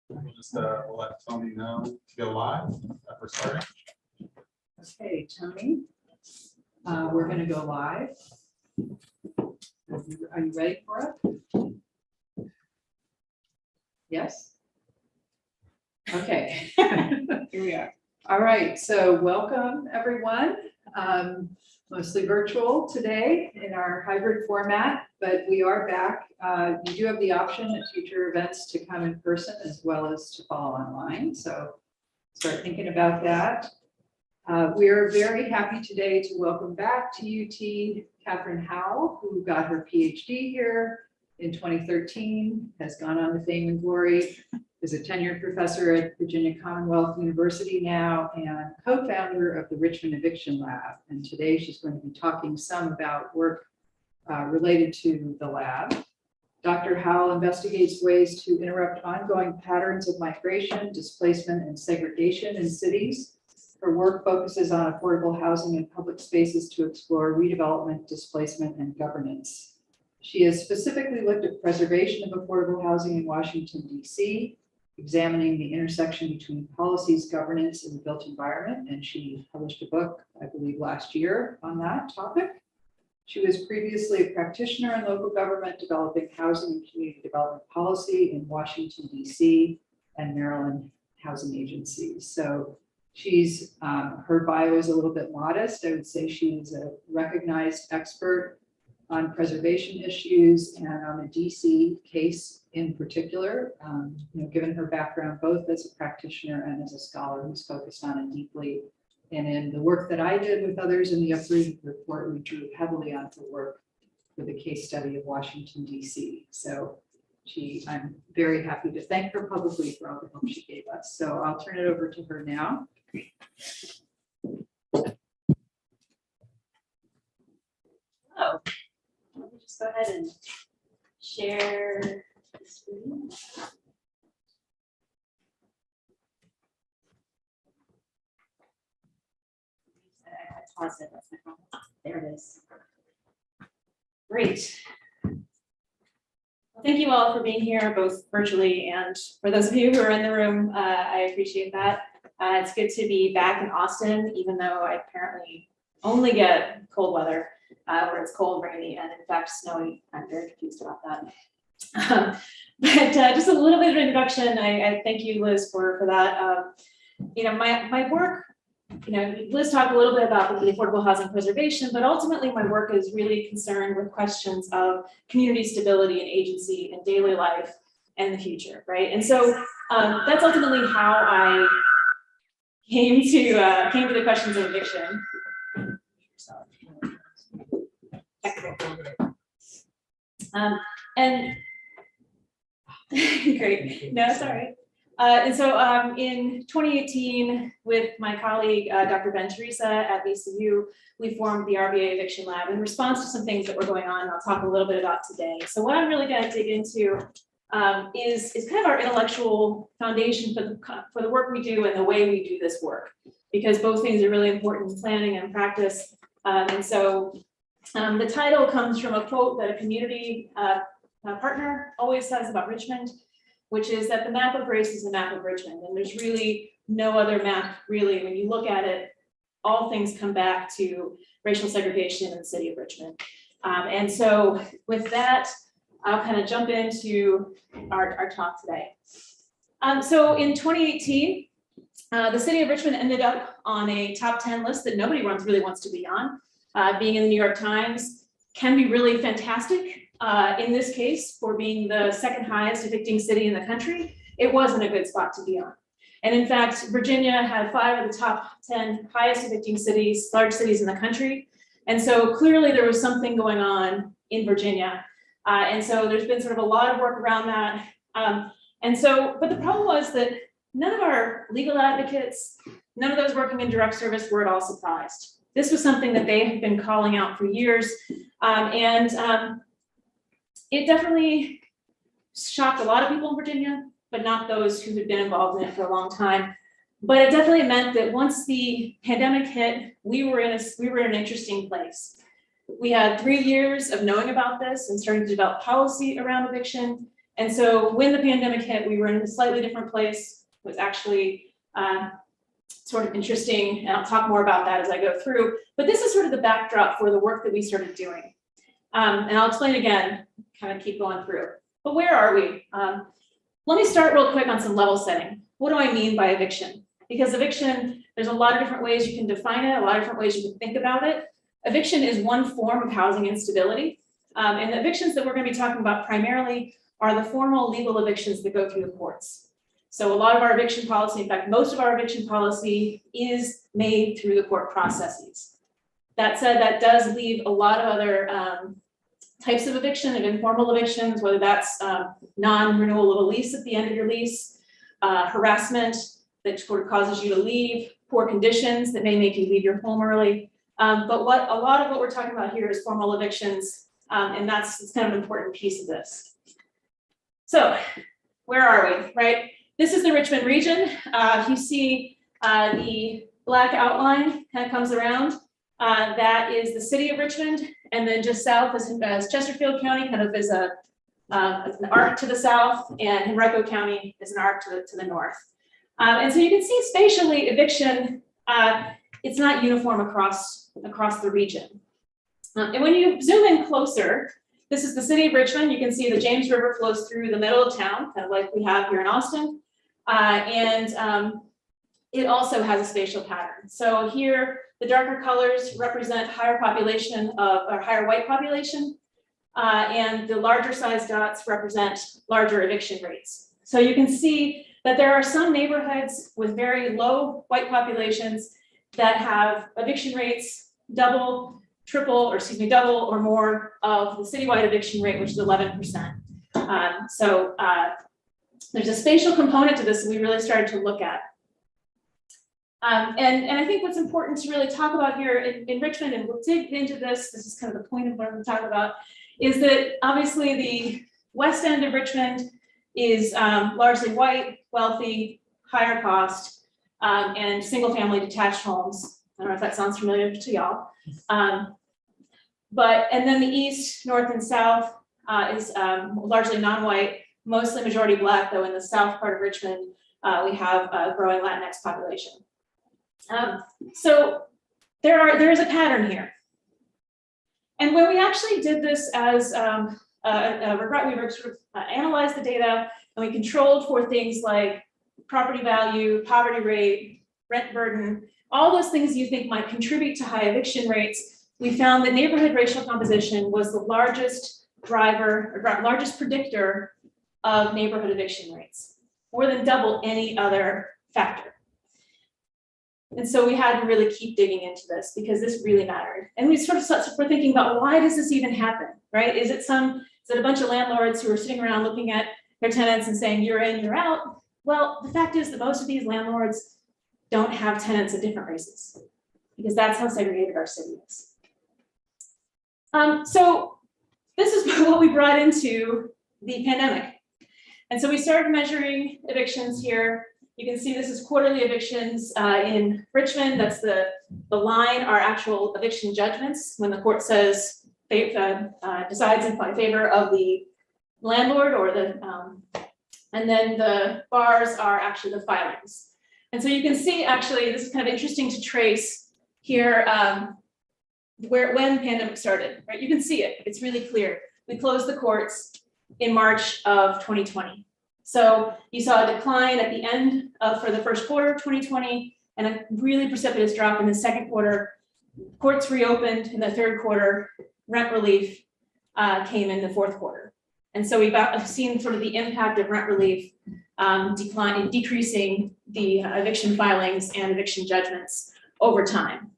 We'll just we'll let Tony know to go live that we're starting. Okay, Tony, we're going to go live. Are you ready for it? Yes? Okay. Here we are. All right, so welcome everyone. Mostly virtual today in our hybrid format, but we are back. You do have the option at future events to come in person as well as to follow online. So start thinking about that. We are very happy today to welcome back to UT Kathryn Howell, who got her PhD here in 2013, has gone on to fame and glory, is a tenured professor at Virginia Commonwealth University now, and co-founder of the Richmond Eviction Lab. And today she's going to be talking some about work related to the lab. Dr. Howell investigates ways to interrupt ongoing patterns of migration, displacement, and segregation in cities. Her work focuses on affordable housing and public spaces to explore redevelopment, displacement, and governance. She has specifically looked at preservation of affordable housing in Washington, D.C., examining the intersection between policies, governance, and the built environment. And she published a book, I believe, last year on that topic. She was previously a practitioner in local government, developing housing and community development policy in Washington, D.C. and Maryland housing agencies. So she's, her bio is a little bit modest. I would say she's a recognized expert on preservation issues and on the DC case in particular, given her background both as a practitioner and as a scholar who's focused on it deeply. And in the work that I did with others in the Uprooted report, we drew heavily on her work for the case study of Washington, DC. So I'm very happy to thank her publicly for all the help she gave us. So I'll turn it over to her now. Oh. Let me just go ahead and share the screen. I paused it. That's my problem. There it is. Great. Well, thank you all for being here, both virtually and for those of you who are in the room. I appreciate that. It's good to be back in Austin, even though I apparently only get cold weather. Where it's cold, rainy, and in fact snowy. I'm very confused about that. But just a little bit of introduction. I thank you, Liz, for that. My work, Liz talked a little bit about the affordable housing preservation, but ultimately my work is really concerned with questions of community stability and agency in daily life and the future, right? And so that's ultimately how I came to the questions of eviction. And great, no, sorry. And so in 2018, with my colleague, Dr. Ben Teresa at VCU, we formed the RBA Eviction Lab in response to some things that were going on. I'll talk a little bit about today. So what I'm really going to dig into is kind of our intellectual foundation for the work we do and the way we do this work, because both things are really important in planning and practice. And so the title comes from a quote that a community partner always says about Richmond, which is that the map of race is the map of Richmond. And there's really no other map, really. When you look at it, all things come back to racial segregation in the city of Richmond. And so with that, I'll kind of jump into our talk today. So in 2018, the city of Richmond ended up on a top 10 list that nobody really wants to be on. Being in the New York Times can be really fantastic. In this case, for being the second highest evicting city in the country, it wasn't a good spot to be on. And in fact, Virginia had 5 of the top 10 highest evicting cities, large cities in the country. And so clearly there was something going on in Virginia. And so there's been sort of a lot of work around that. But the problem was that none of our legal advocates, none of those working in direct service were at all surprised. This was something that they had been calling out for years. It definitely shocked a lot of people in Virginia, but not those who had been involved in it for a long time. But it definitely meant that once the pandemic hit, we were in an interesting place. We had 3 years of knowing about this and starting to develop policy around eviction. And so when the pandemic hit, we were in a slightly different place. It was actually sort of interesting, and I'll talk more about that as I go through. But this is sort of the backdrop for the work that we started doing. And I'll explain again, kind of keep going through. But where are we? Let me start real quick on some level setting. What do I mean by eviction? Because eviction, there's a lot of different ways you can define it, a lot of different ways you can think about it. Eviction is one form of housing instability. And the evictions that we're going to be talking about primarily are the formal legal evictions that go through the courts. So a lot of our eviction policy, in fact, most of our eviction policy is made through the court processes. That said, that does leave a lot of other types of eviction and informal evictions, whether that's non-renewal of a lease at the end of your lease, harassment that sort of causes you to leave, poor conditions that may make you leave your home early. But a lot of what we're talking about here is formal evictions, and it's kind of an important piece of this. So where are we, right? This is the Richmond region. You see the black outline kind of comes around. That is the city of Richmond, and then just south is Chesterfield County, kind of is an arc to the south, and Henrico County is an arc to the north. And so you can see spatially eviction, it's not uniform across the region. And when you zoom in closer, this is the city of Richmond. You can see the James River flows through the middle of town, kind of like we have here in Austin. It also has a spatial pattern. So here, the darker colors represent higher population or higher white population, and the larger size dots represent larger eviction rates. So you can see that there are some neighborhoods with very low white populations that have eviction rates double or more of the citywide eviction rate, which is 11%. There's a spatial component to this that we really started to look at. And I think what's important to really talk about here in Richmond, and we'll dig into this is kind of the point of what I'm talking about, is that obviously the west end of Richmond is largely white, wealthy, higher cost, and single family detached homes. I don't know if that sounds familiar to y'all. And then the east, north, and south is largely non-white, mostly majority Black, though in the south part of Richmond, we have a growing Latinx population. So there is a pattern here. And when we actually did this as we analyzed the data, and we controlled for things like property value, poverty rate, rent burden, all those things you think might contribute to high eviction rates, we found that neighborhood racial composition was the largest driver, or largest predictor of neighborhood eviction rates, more than double any other factor. And so we had to really keep digging into this because this really mattered. And we sort of were thinking about, why does this even happen, right? Is it a bunch of landlords who are sitting around looking at their tenants and saying, you're in, you're out? Well, the fact is that most of these landlords don't have tenants of different races, because that's how segregated our city is. So this is what we brought into the pandemic. And so we started measuring evictions here. You can see this is quarterly evictions in Richmond. That's the line are actual eviction judgments when the court says decides in favor of the landlord or and then the bars are actually the filings. And so you can see, actually, this is kind of interesting to trace here when the pandemic started, right? You can see it, it's really clear. We closed the courts in March of 2020. So you saw a decline at the end for the first quarter of 2020 and a really precipitous drop in the second quarter. Courts reopened in the third quarter, rent relief came in the fourth quarter. And so we've seen sort of the impact of rent relief decreasing the eviction filings and eviction judgments over time.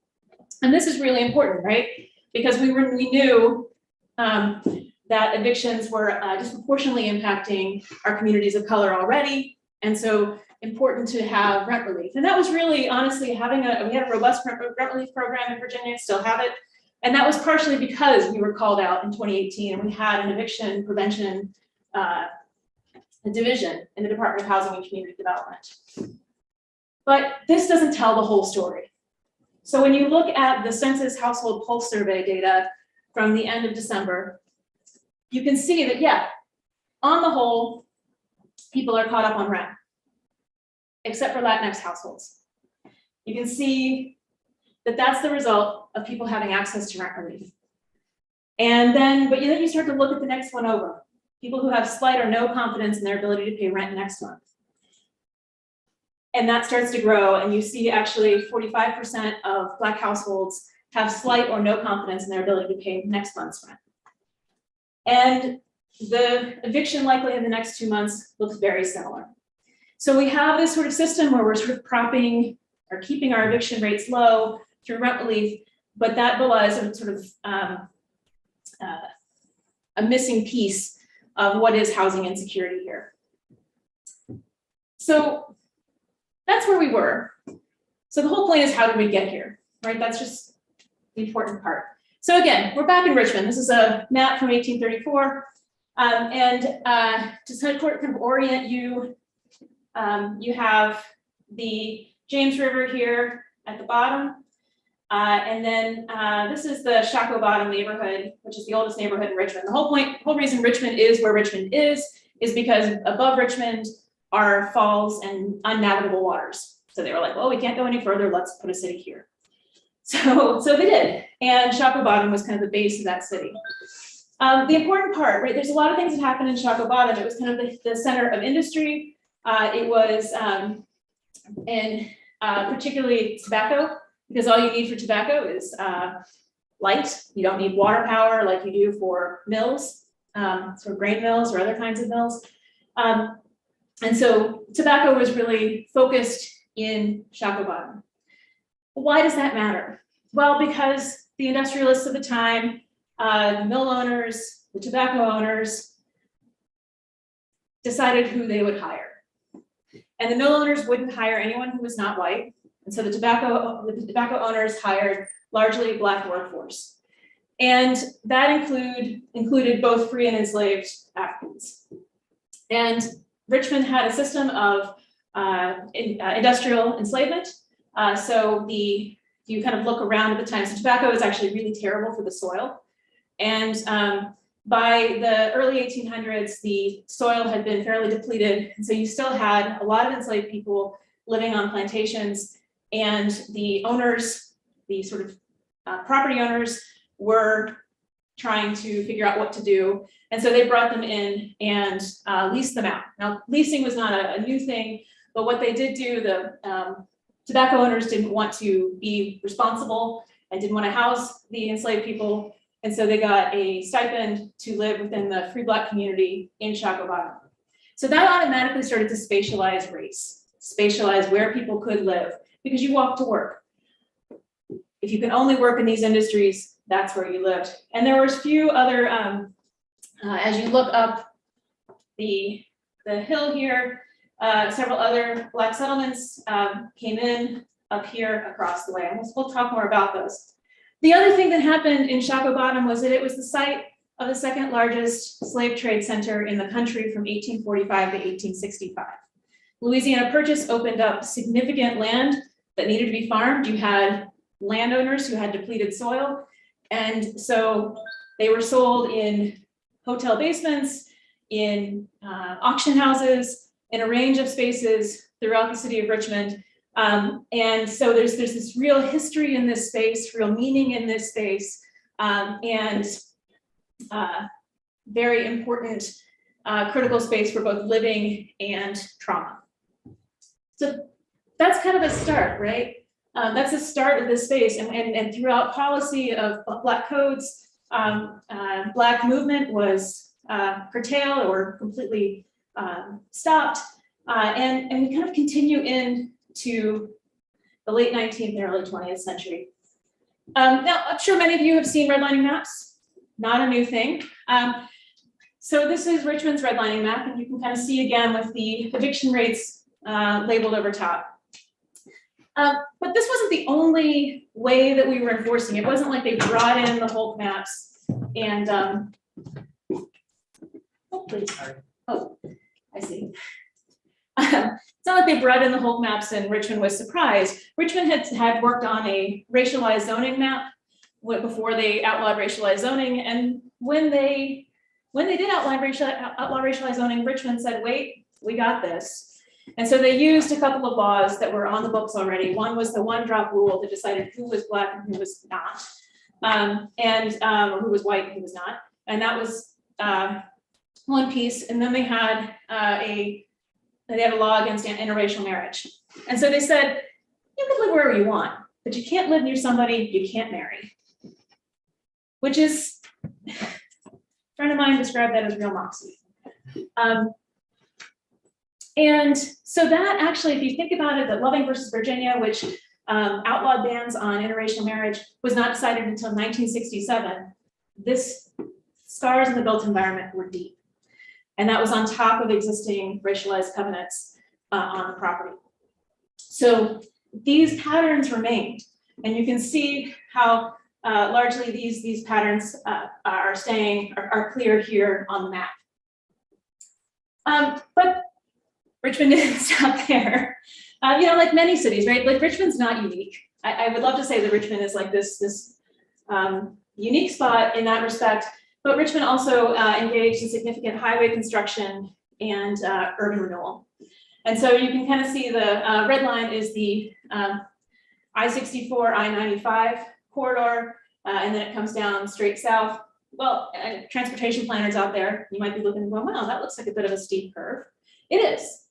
And this is really important, right? Because we knew that evictions were disproportionately impacting our communities of color already. And so important to have rent relief. And that was really, honestly, we had a robust rent relief program in Virginia, still have it. And that was partially because we were called out in 2018 and we had an eviction prevention division in the Department of Housing and Community Development. But this doesn't tell the whole story. So when you look at the Census Household Pulse Survey data from the end of December, you can see that, yeah, on the whole, people are caught up on rent, except for Latinx households. You can see that that's the result of people having access to rent relief. And then, but then you start to look at the next one over, people who have slight or no confidence in their ability to pay rent next month. And that starts to grow, and you see actually 45% of Black households have slight or no confidence in their ability to pay next month's rent. And the eviction likelihood in the next 2 months looks very similar. So we have this sort of system where we're sort of propping or keeping our eviction rates low through rent relief, but that belies sort of a missing piece of what is housing insecurity here. So that's where we were. So the whole point is, how did we get here, right? That's just the important part. So again, we're back in Richmond. This is a map from 1834. To sort of orient you, you have the James River here at the bottom. And then this is the Shackle Bottom neighborhood, which is the oldest neighborhood in Richmond. The whole reason Richmond is where Richmond is because above Richmond are falls and unnavigable waters. So they were like, well, we can't go any further, let's put a city here. So they did. And Shackle Bottom was kind of the base of that city. The important part, right, there's a lot of things that happened in Shackle Bottom. It was kind of the center of industry. It was particularly tobacco, because all you need for tobacco is light. You don't need water power like you do for mills, sort of grain mills or other kinds of mills. And so tobacco was really focused in Shackle Bottom. Why does that matter? Well, because the industrialists of the time, the mill owners, the tobacco owners, decided who they would hire. And the mill owners wouldn't hire anyone who was not white. And so the tobacco owners hired largely Black workforce. And that included both free and enslaved Africans. And Richmond had a system of industrial enslavement. So if you kind of look around at the time, so tobacco is actually really terrible for the soil. And by the early 1800s, the soil had been fairly depleted. And so you still had a lot of enslaved people living on plantations, and the owners, the sort of property owners, were trying to figure out what to do. And so they brought them in and leased them out. Now, leasing was not a new thing, but what they did do, the tobacco owners didn't want to be responsible and didn't want to house the enslaved people. And so they got a stipend to live within the free Black community in Shackle Bottom. So that automatically started to spatialize race, spatialize where people could live, because you walk to work. If you can only work in these industries, that's where you lived. And there was a few other, as you look up the hill here, several other Black settlements came in up here across the way. And we'll talk more about those. The other thing that happened in Shackle Bottom was that it was the site of the second largest slave trade center in the country from 1845 to 1865. Louisiana Purchase opened up significant land that needed to be farmed. You had landowners who had depleted soil. And so they were sold in hotel basements, in auction houses, in a range of spaces throughout the city of Richmond. And so there's this real history in this space, real meaning in this space, and very important critical space for both living and trauma. So that's kind of a start, right? That's the start of this space, and throughout policy of Black codes, Black movement was curtailed or completely stopped, and we kind of continue into the late 19th and early 20th century. Now, I'm sure many of you have seen redlining maps, not a new thing. So this is Richmond's redlining map, and you can kind of see again with the eviction rates labeled over top. But this wasn't the only way that we were enforcing. It wasn't like they brought in the Hulk maps and, oh, please, sorry. Oh, I see. It's not like they brought in the Hulk maps and Richmond was surprised. Richmond had worked on a racialized zoning map before they outlawed racialized zoning. And when they when they did outlaw racialized zoning, Richmond said, wait, we got this. And so they used a couple of laws that were on the books already. One was the one drop rule that decided who was Black and who was not, or who was white and who was not. And that was one piece. And then they had a law against interracial marriage. And so they said, you can live wherever you want, but you can't live near somebody you can't marry. Which is, a friend of mine described that as real moxie. And so that actually, if you think about it, that Loving versus Virginia, which outlawed bans on interracial marriage, was not decided until 1967. This scars in the built environment were deep. And that was on top of existing racialized covenants on the property. So these patterns remained. And you can see how largely these patterns are clear here on the map. But Richmond didn't stop there. Like many cities, right? Like Richmond's not unique. I would love to say that Richmond is like this unique spot in that respect, but Richmond also engaged in significant highway construction and urban renewal. And so you can kind of see the red line is the I-64, I-95 corridor, and then it comes down straight south. Well, transportation planners out there, you might be looking and going, wow, that looks like a bit of a steep curve. It is.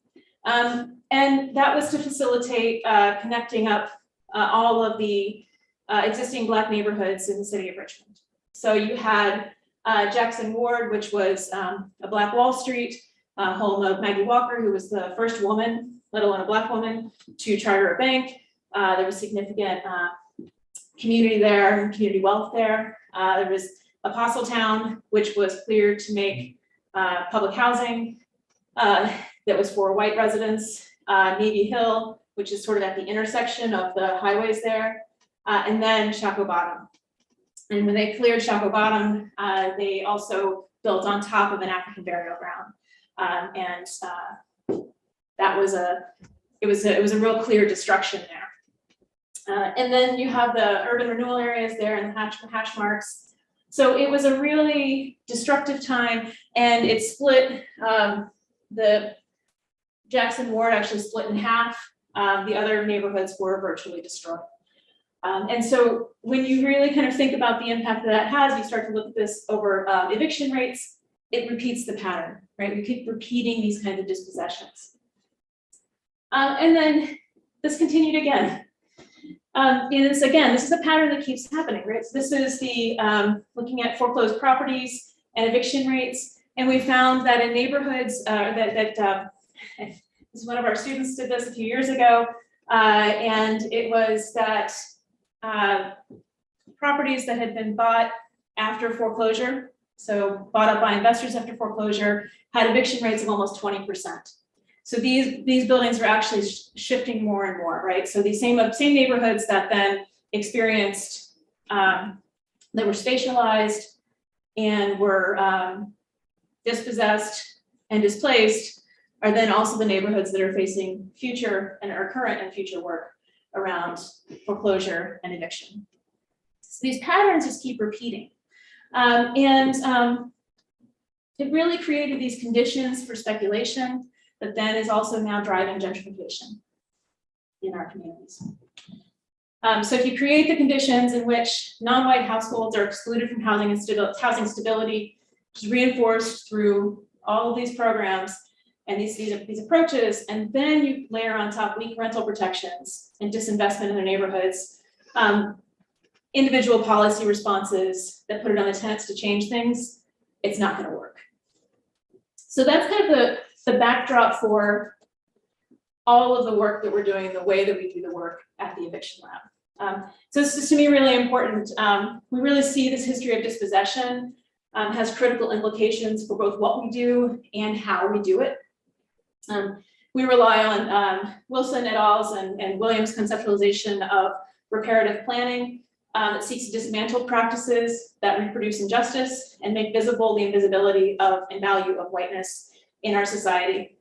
And that was to facilitate connecting up all of the existing Black neighborhoods in the city of Richmond. So you had Jackson Ward, which was a Black Wall Street, home of Maggie Walker, who was the first woman, let alone a Black woman, to charter a bank. There was significant community there and community wealth there. There was Apostletown, which was cleared to make public housing that was for white residents. Navy Hill, which is sort of at the intersection of the highways there. And then Shackle Bottom. And when they cleared Shackle Bottom, they also built on top of an African burial ground. That was it was a real clear destruction there. And then you have the urban renewal areas there and the hash marks. So it was a really destructive time, and it split, the Jackson Ward actually split in half. The other neighborhoods were virtually destroyed. And so when you really kind of think about the impact that has, you start to look at this over eviction rates, it repeats the pattern, right? We keep repeating these kinds of dispossessions. And then this continued again. And this is a pattern that keeps happening, right? So this is the looking at foreclosed properties and eviction rates. And we found that in neighborhoods this is one of our students did this a few years ago. And it was that properties that had been bought after foreclosure, so bought up by investors after foreclosure, had eviction rates of almost 20%. So these buildings are actually shifting more and more, right? So these same neighborhoods that then experienced, that were spatialized and were dispossessed and displaced are then also the neighborhoods that are facing future and are current and future work around foreclosure and eviction. So these patterns just keep repeating. It really created these conditions for speculation that then is also now driving gentrification in our communities. So if you create the conditions in which non-white households are excluded from housing stability, which is reinforced through all of these programs and these approaches, and then you layer on top weak rental protections and disinvestment in their neighborhoods, individual policy responses that put it on the tenants to change things, it's not going to work. So that's kind of the backdrop for all of the work that we're doing, the way that we do the work at the Eviction Lab. So this is to me really important. We really see this history of dispossession has critical implications for both what we do and how we do it. We rely on Wilson et al.'s and Williams' conceptualization of reparative planning that seeks to dismantle practices that reproduce injustice and make visible the invisibility of and value of whiteness in our society.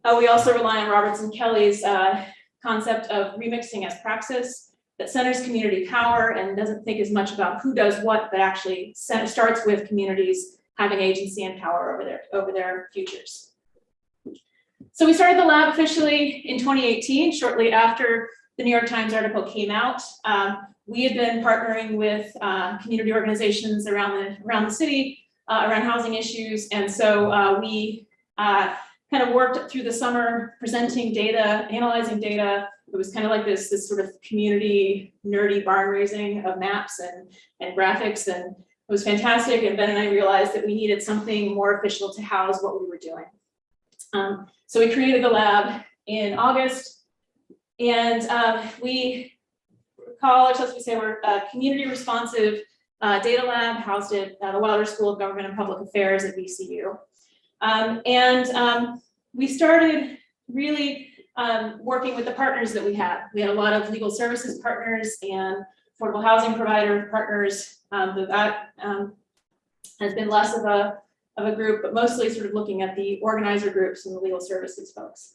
We also rely on Roberts and Kelly's concept of remixing as praxis that centers community power and doesn't think as much about who does what, but actually starts with communities having agency and power over their futures. So we started the lab officially in 2018, shortly after the New York Times article came out. We had been partnering with community organizations around the city, around housing issues. And so we kind of worked through the summer presenting data, analyzing data. It was kind of like this sort of community nerdy barn raising of maps and graphics. And it was fantastic. And Ben and I realized that we needed something more official to house what we were doing. So we created the lab in August, and we call ourselves, we say we're a community responsive data lab housed at the Wilder School of Government and Public Affairs at VCU. We started really working with the partners that we had. We had a lot of legal services partners and affordable housing provider partners. That has been less of a group, but mostly sort of looking at the organizer groups and the legal services folks.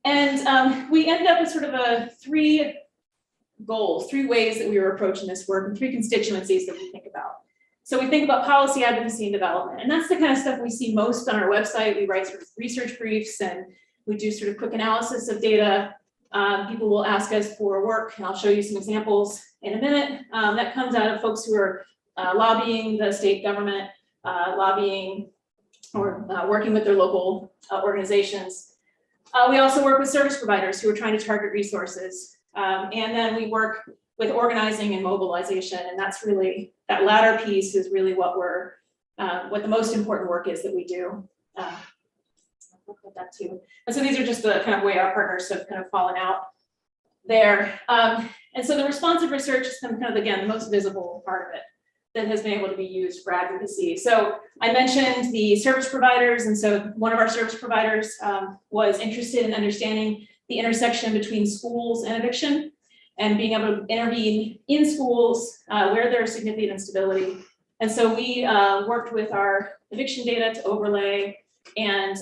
We ended up with sort of three goals, three ways that we were approaching this work, and three constituencies that we think about. So we think about policy, advocacy, and development. And that's the kind of stuff we see most on our website. We write sort of research briefs, and we do sort of quick analysis of data. People will ask us for work, and I'll show you some examples in a minute. That comes out of folks who are lobbying the state government, lobbying or working with their local organizations. We also work with service providers who are trying to target resources. And then we work with organizing and mobilization. And that's really, that latter piece is really what the most important work is that we do. I'll put that too. And so these are just the kind of way our partners have kind of fallen out there. And so the responsive research is kind of, again, the most visible part of it that has been able to be used for advocacy. So I mentioned the service providers. And so one of our service providers was interested in understanding the intersection between schools and eviction and being able to intervene in schools where there's significant instability. And so we worked with our eviction data to overlay and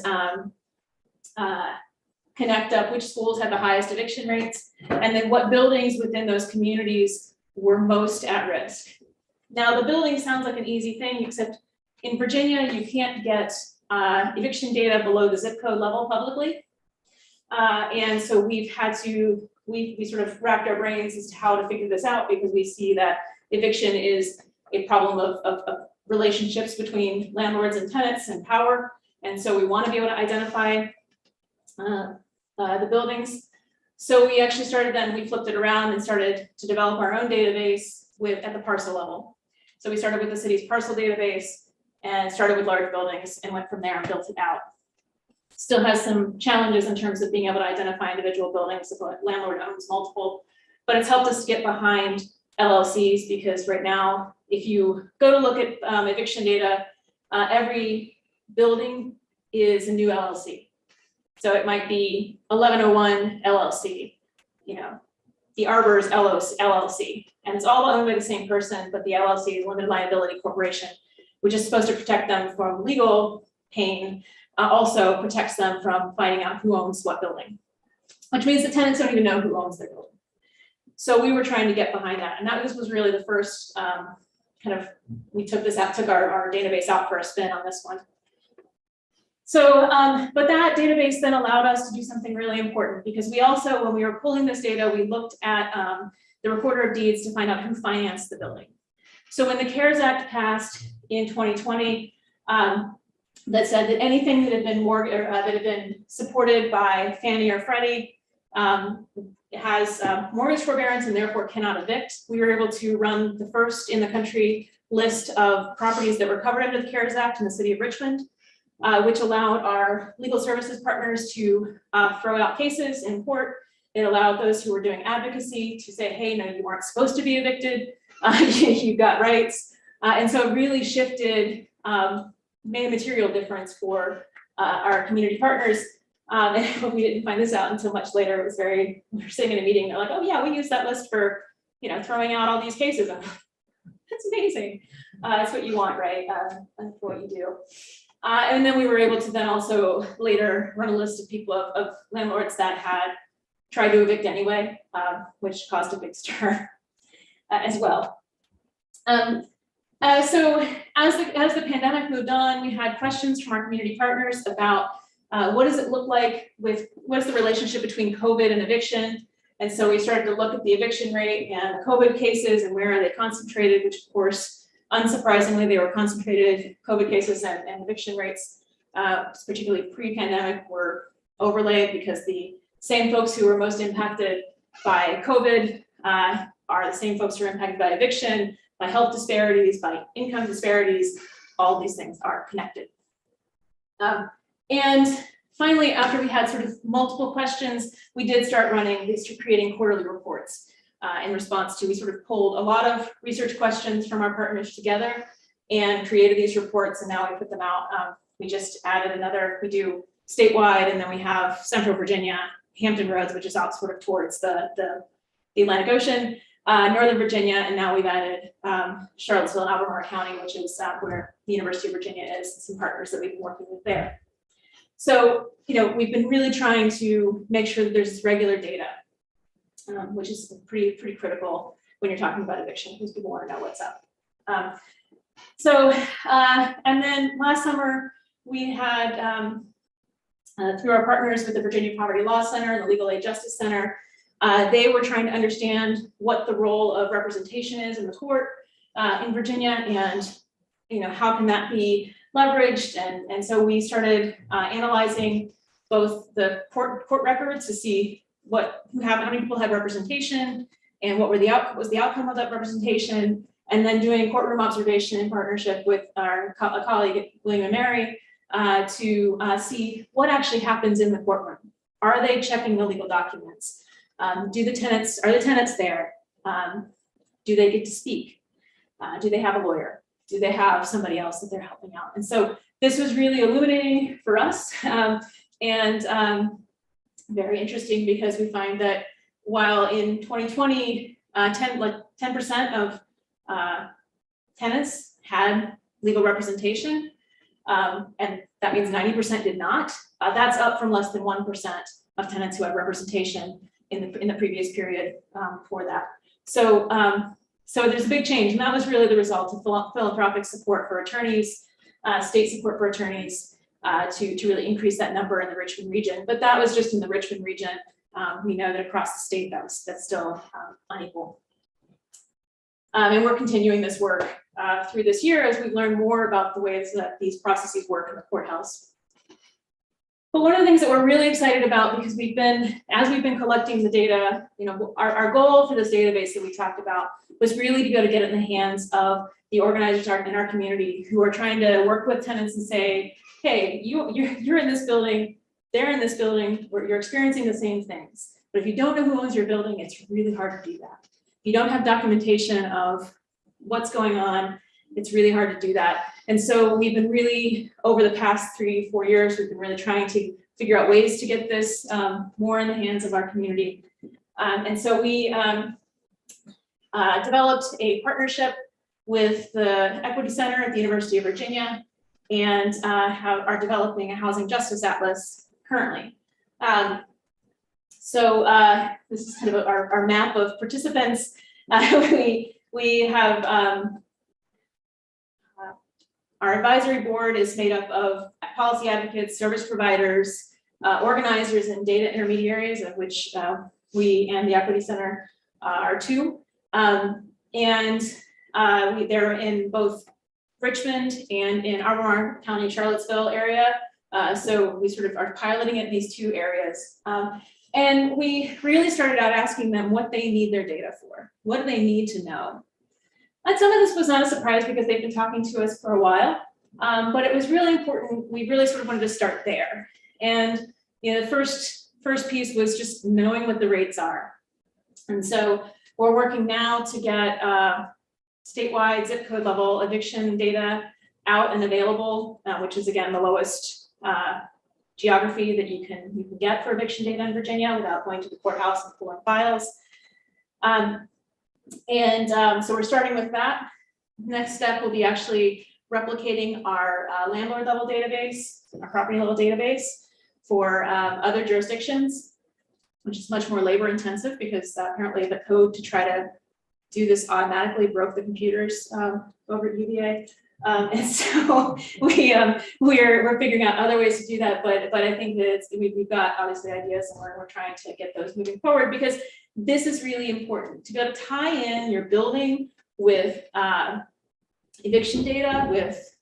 connect up which schools had the highest eviction rates, and then what buildings within those communities were most at risk. Now, the building sounds like an easy thing, except in Virginia, you can't get eviction data below the zip code level publicly. And so we've had to, we sort of wrapped our brains as to how to figure this out, because we see that eviction is a problem of relationships between landlords and tenants and power. And so we want to be able to identify the buildings. So we actually started then, we flipped it around and started to develop our own database at the parcel level. So we started with the city's parcel database and started with large buildings and went from there and built it out. Still has some challenges in terms of being able to identify individual buildings if a landlord owns multiple, but it's helped us to get behind LLCs, because right now, if you go to look at eviction data, every building is a new LLC. So it might be 1101 LLC, you know, the Arbor's LLC, and it's all owned by the same person, but the LLC is limited liability corporation, which is supposed to protect them from legal pain, also protects them from finding out who owns what building, which means the tenants don't even know who owns their building. So we were trying to get behind that, and this was really the first we took this out, took our database out for a spin on this one. So, but that database then allowed us to do something really important, because we also, when we were pulling this data, we looked at the recorder of deeds to find out who financed the building. So when the CARES Act passed in 2020, that said that anything that had been that had been supported by Fannie or Freddie has mortgage forbearance and therefore cannot evict, we were able to run the first in the country list of properties that were covered under the CARES Act in the city of Richmond, which allowed our legal services partners to throw out cases in court. It allowed those who were doing advocacy to say, hey, no, you weren't supposed to be evicted. You've got rights. And so it really shifted, made a material difference for our community partners. And we didn't find this out until much later. It was we were sitting in a meeting, they're like, oh yeah, we use that list for, throwing out all these cases. That's amazing. That's what you want, right? That's what you do. And then we were able to then also later run a list of people of landlords that had tried to evict anyway, which caused a big stir as well. So as the pandemic moved on, we had questions from our community partners about what does it look like what's the relationship between COVID and eviction? And so we started to look at the eviction rate and the COVID cases and where are they concentrated, which of course, unsurprisingly, they were concentrated. COVID cases and eviction rates, particularly pre-pandemic, were overlaid because the same folks who were most impacted by COVID are the same folks who are impacted by eviction, by health disparities, by income disparities. All these things are connected. And finally, after we had sort of multiple questions, we did start creating quarterly reports in response to, we sort of pulled a lot of research questions from our partners together and created these reports, and now we put them out. We just added another, we do statewide, and then we have Central Virginia, Hampton Roads, which is out sort of towards the Atlantic Ocean, Northern Virginia, and now we've added Charlottesville and Albemarle County, which is where the University of Virginia is, some partners that we've been working with there. So, we've been really trying to make sure that there's regular data, which is pretty critical when you're talking about eviction, because people want to know what's up. And then last summer, we had, through our partners with the Virginia Poverty Law Center and the Legal Aid Justice Center, they were trying to understand what the role of representation is in the court in Virginia, and how can that be leveraged. And so we started analyzing both the court records to see how many people had representation and what was the outcome of that representation, and then doing courtroom observation in partnership with our colleague William and Mary to see what actually happens in the courtroom. Are they checking the legal documents? Are the tenants there? Do they get to speak? Do they have a lawyer? Do they have somebody else that they're helping out? And so this was really illuminating for us and very interesting, because we find that while in 2020, 10% of tenants had legal representation, and that means 90% did not. That's up from less than 1% of tenants who had representation in the previous period for that. So there's a big change, and that was really the result of philanthropic support for attorneys, state support for attorneys to really increase that number in the Richmond region. But that was just in the Richmond region. We know that across the state that's still unequal. And we're continuing this work through this year as we learn more about the ways that these processes work in the courthouse. But one of the things that we're really excited about, because as we've been collecting the data, our goal for this database that we talked about was really to be able to get it in the hands of the organizers in our community who are trying to work with tenants and say, hey, you're in this building, they're in this building, you're experiencing the same things. But if you don't know who owns your building, it's really hard to do that. If you don't have documentation of what's going on, it's really hard to do that. And so we've been really, over the past 3-4 years, we've been really trying to figure out ways to get this more in the hands of our community. And so we developed a partnership with the Equity Center at the University of Virginia, and are developing a housing justice atlas currently. So this is kind of our map of participants. We have our advisory board is made up of policy advocates, service providers, organizers, and data intermediaries, of which we and the Equity Center are two. They're in both Richmond and in Albemarle County, Charlottesville area. So we sort of are piloting it in these two areas. And we really started out asking them what they need their data for. What do they need to know? And some of this was not a surprise because they've been talking to us for a while, but it was really important. We really sort of wanted to start there. And the first piece was just knowing what the rates are. And so we're working now to get statewide zip code level eviction data out and available, which is again the lowest geography that you can get for eviction data in Virginia without going to the courthouse and pulling files. So we're starting with that. Next step will be actually replicating our landlord level database, our property level database for other jurisdictions, which is much more labor intensive because apparently the code to try to do this automatically, broke the computers over at UVA. And so we're figuring out other ways to do that, but I think that we've got obviously ideas, and we're trying to get those moving forward, because this is really important to be able to tie in your building with eviction data, with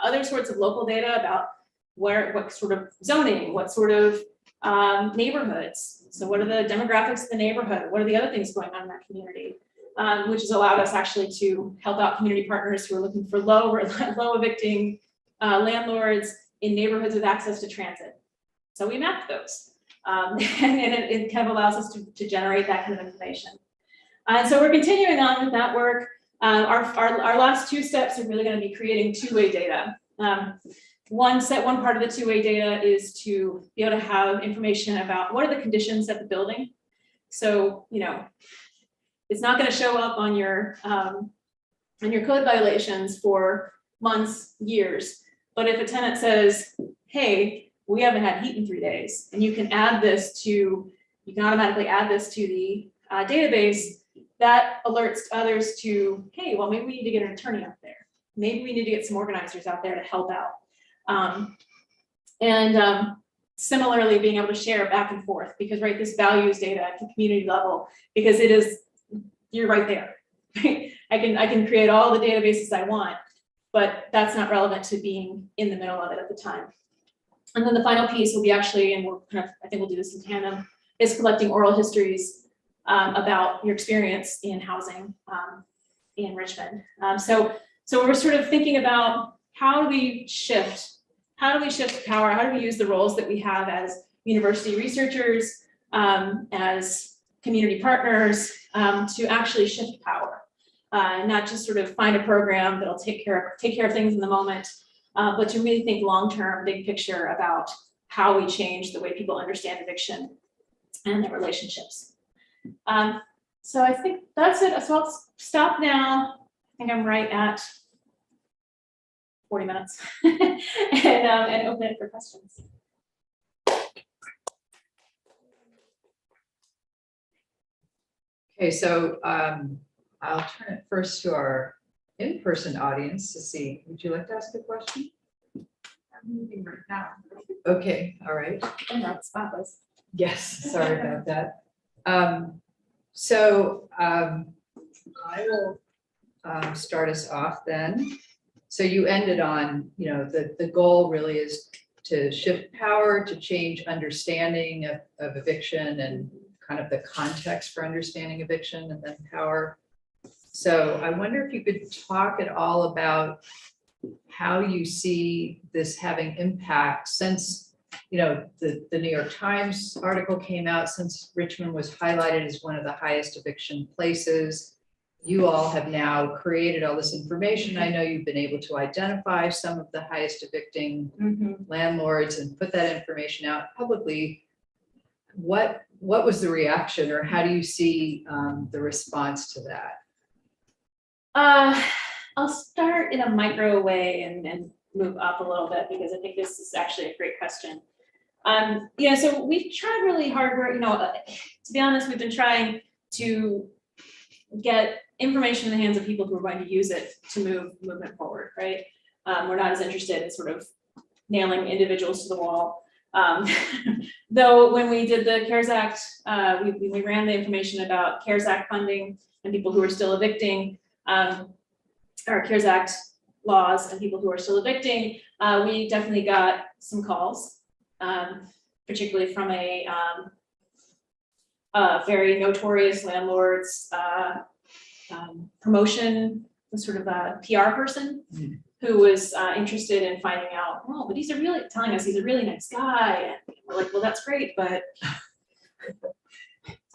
other sorts of local data about what sort of zoning, what sort of neighborhoods. So what are the demographics of the neighborhood? What are the other things going on in that community? Which has allowed us actually to help out community partners who are looking for low evicting landlords in neighborhoods with access to transit. So we mapped those. And it kind of allows us to generate that kind of information. And so we're continuing on with that work. Our last two steps are really going to be creating two-way data. One part of the two-way data is to be able to have information about what are the conditions at the building. So, it's not going to show up on your code violations for months, years. But if a tenant says, hey, we haven't had heat in 3 days, and you can automatically add this to the database, that alerts others to, hey, well, maybe we need to get an attorney out there. Maybe we need to get some organizers out there to help out. Similarly, being able to share back and forth, because this values data at the community level, because you're right there. Right? I can create all the databases I want, but that's not relevant to being in the middle of it at the time. And then the final piece will be actually, and I think we'll do this in tandem, is collecting oral histories about your experience in housing in Richmond. So we're sort of thinking about how do we shift power? How do we use the roles that we have as university researchers, as community partners, to actually shift power, not just sort of find a program that'll take care of things in the moment, but to really think long-term, big picture about how we change the way people understand eviction and their relationships. So I think that's it. So I'll stop now. I think I'm right at 40 minutes and open it for questions. Okay, so I'll turn it first to our in-person audience to see. Would you like to ask a question? I'm moving right now. Okay, all right. And that's spotless. Yes, sorry about that. I will start us off then. So you ended on, the goal really is to shift power, to change understanding of eviction and kind of the context for understanding eviction, and then power. So I wonder if you could talk at all about how you see this having impact since, the New York Times article came out, since Richmond was highlighted as one of the highest eviction places. You all have now created all this information. I know you've been able to identify some of the highest evicting landlords and put that information out publicly. What was the reaction, or how do you see the response to that? I'll start in a micro way and move up a little bit, because I think this is actually a great question. So we've tried really hard. To be honest, we've been trying to get information in the hands of people who are going to use it to move movement forward, right? We're not as interested in sort of nailing individuals to the wall. Though when we did the CARES Act, we ran the information about CARES Act funding and people who are still evicting, or CARES Act laws and people who are still evicting, we definitely got some calls, particularly from a very notorious landlord's promotion, sort of a PR person who was interested in finding out, oh, but telling us he's a really nice guy. And we're like, well, that's great, but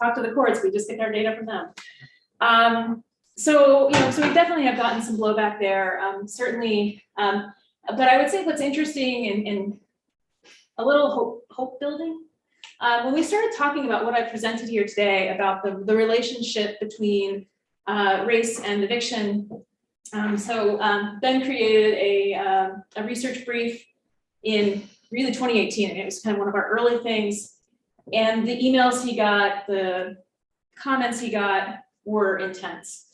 talk to the courts. We just get our data from them. So we definitely have gotten some blowback there, certainly. But I would say what's interesting and a little hope building, when we started talking about what I presented here today about the relationship between race and eviction. Ben created a research brief in really 2018, and it was kind of one of our early things. And the emails he got, the comments he got were intense.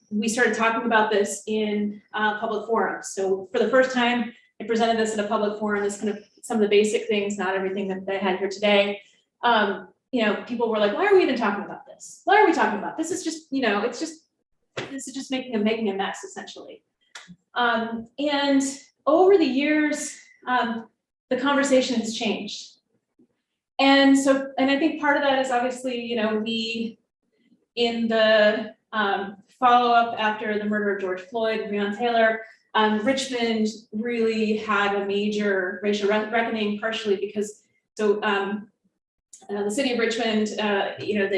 We started talking about this in public forums. So for the first time, I presented this in a public forum, this kind of some of the basic things, not everything that I had here today. You know, people were like, why are we even talking about this? Why are we talking about this? Is just, you know, this is just making a mess essentially. And over the years, the conversation has changed. And I think part of that is obviously, you know, we, in the follow-up after the murder of George Floyd, Breonna Taylor, Richmond really had a major racial reckoning, partially because, the city of Richmond, you know,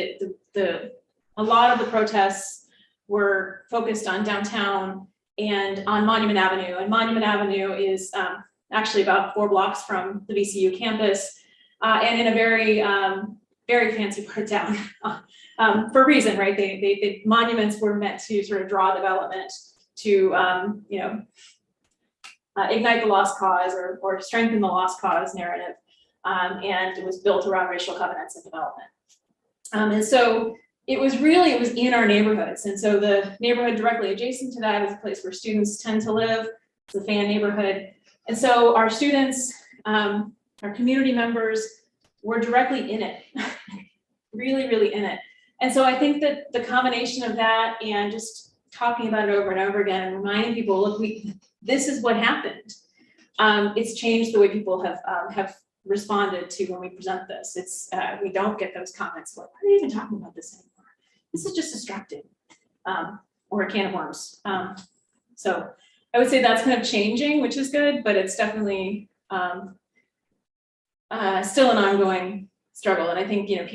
a lot of the protests were focused on downtown and on Monument Avenue. And Monument Avenue is actually about 4 blocks from the VCU campus, and in a very, very fancy part of town, for a reason, right? The monuments were meant to sort of draw development to, you know, ignite the lost cause or strengthen the lost cause narrative. And it was built around racial covenants and development. And so it was in our neighborhoods. And so the neighborhood directly adjacent to that is a place where students tend to live. It's a fan neighborhood. And so our students, our community members were directly in it, really, really in it. And so I think that the combination of that and just talking about it over and over again and reminding people, look, this is what happened. It's changed the way people have responded to when we present this. It's we don't get those comments like, why are you even talking about this anymore? This is just distracting, or a can of worms. So I would say that's kind of changing, which is good, but it's definitely still an ongoing struggle. And I think, you know,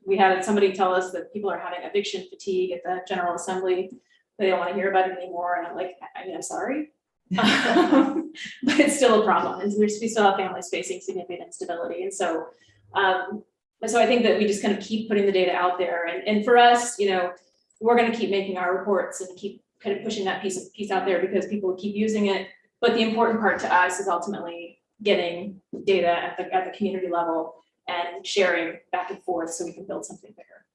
we had somebody tell us that people are having eviction fatigue at the General Assembly. They don't want to hear about it anymore. And I'm like, I'm sorry. But it's still a problem. And we still have families facing significant instability. And so I think that we just kind of keep putting the data out there. And for us, you know, we're going to keep making our reports and keep kind of pushing that piece out there because people keep using it. But the important part to us is ultimately getting data at the community level and sharing back and forth so we can build something bigger.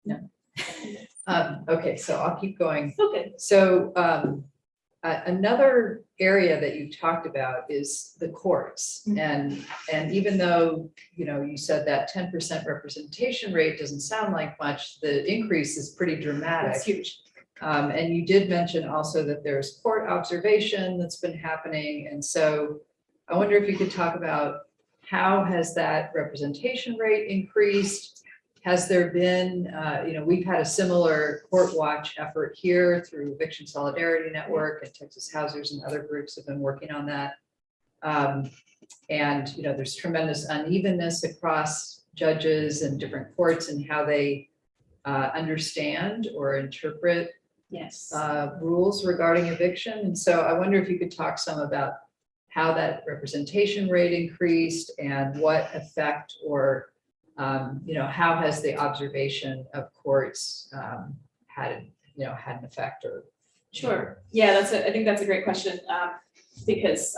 No. Okay, so I'll keep going. Okay. So another area that you talked about is the courts. And even though, you know, you said that 10% representation rate doesn't sound like much, the increase is pretty dramatic. It's huge. And you did mention also that there's court observation that's been happening. And so I wonder if you could talk about how has that representation rate increased? Has there been, you know, we've had a similar court watch effort here through Eviction Solidarity Network, and Texas Housers and other groups have been working on that. And, you know, there's tremendous unevenness across judges and different courts and how they understand or interpret rules regarding eviction. And so I wonder if you could talk some about how that representation rate increased and what effect or you know, how has the observation of courts had an effect or? Sure. Yeah, I think that's a great question because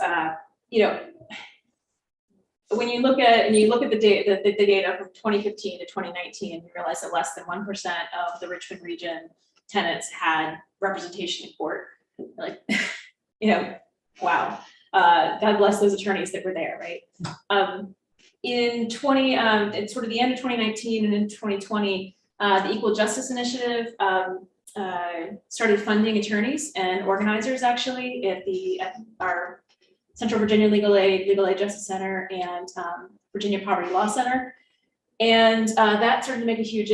you know, when you look at the data from 2015 to 2019, you realize that less than 1% of the Richmond region tenants had representation in court. Like, you know, wow. God bless those attorneys that were there, right? In sort of the end of 2019 and in 2020, the Equal Justice Initiative started funding attorneys and organizers actually at our Central Virginia Legal Aid Justice Center, and Virginia Poverty Law Center, and that started to make a huge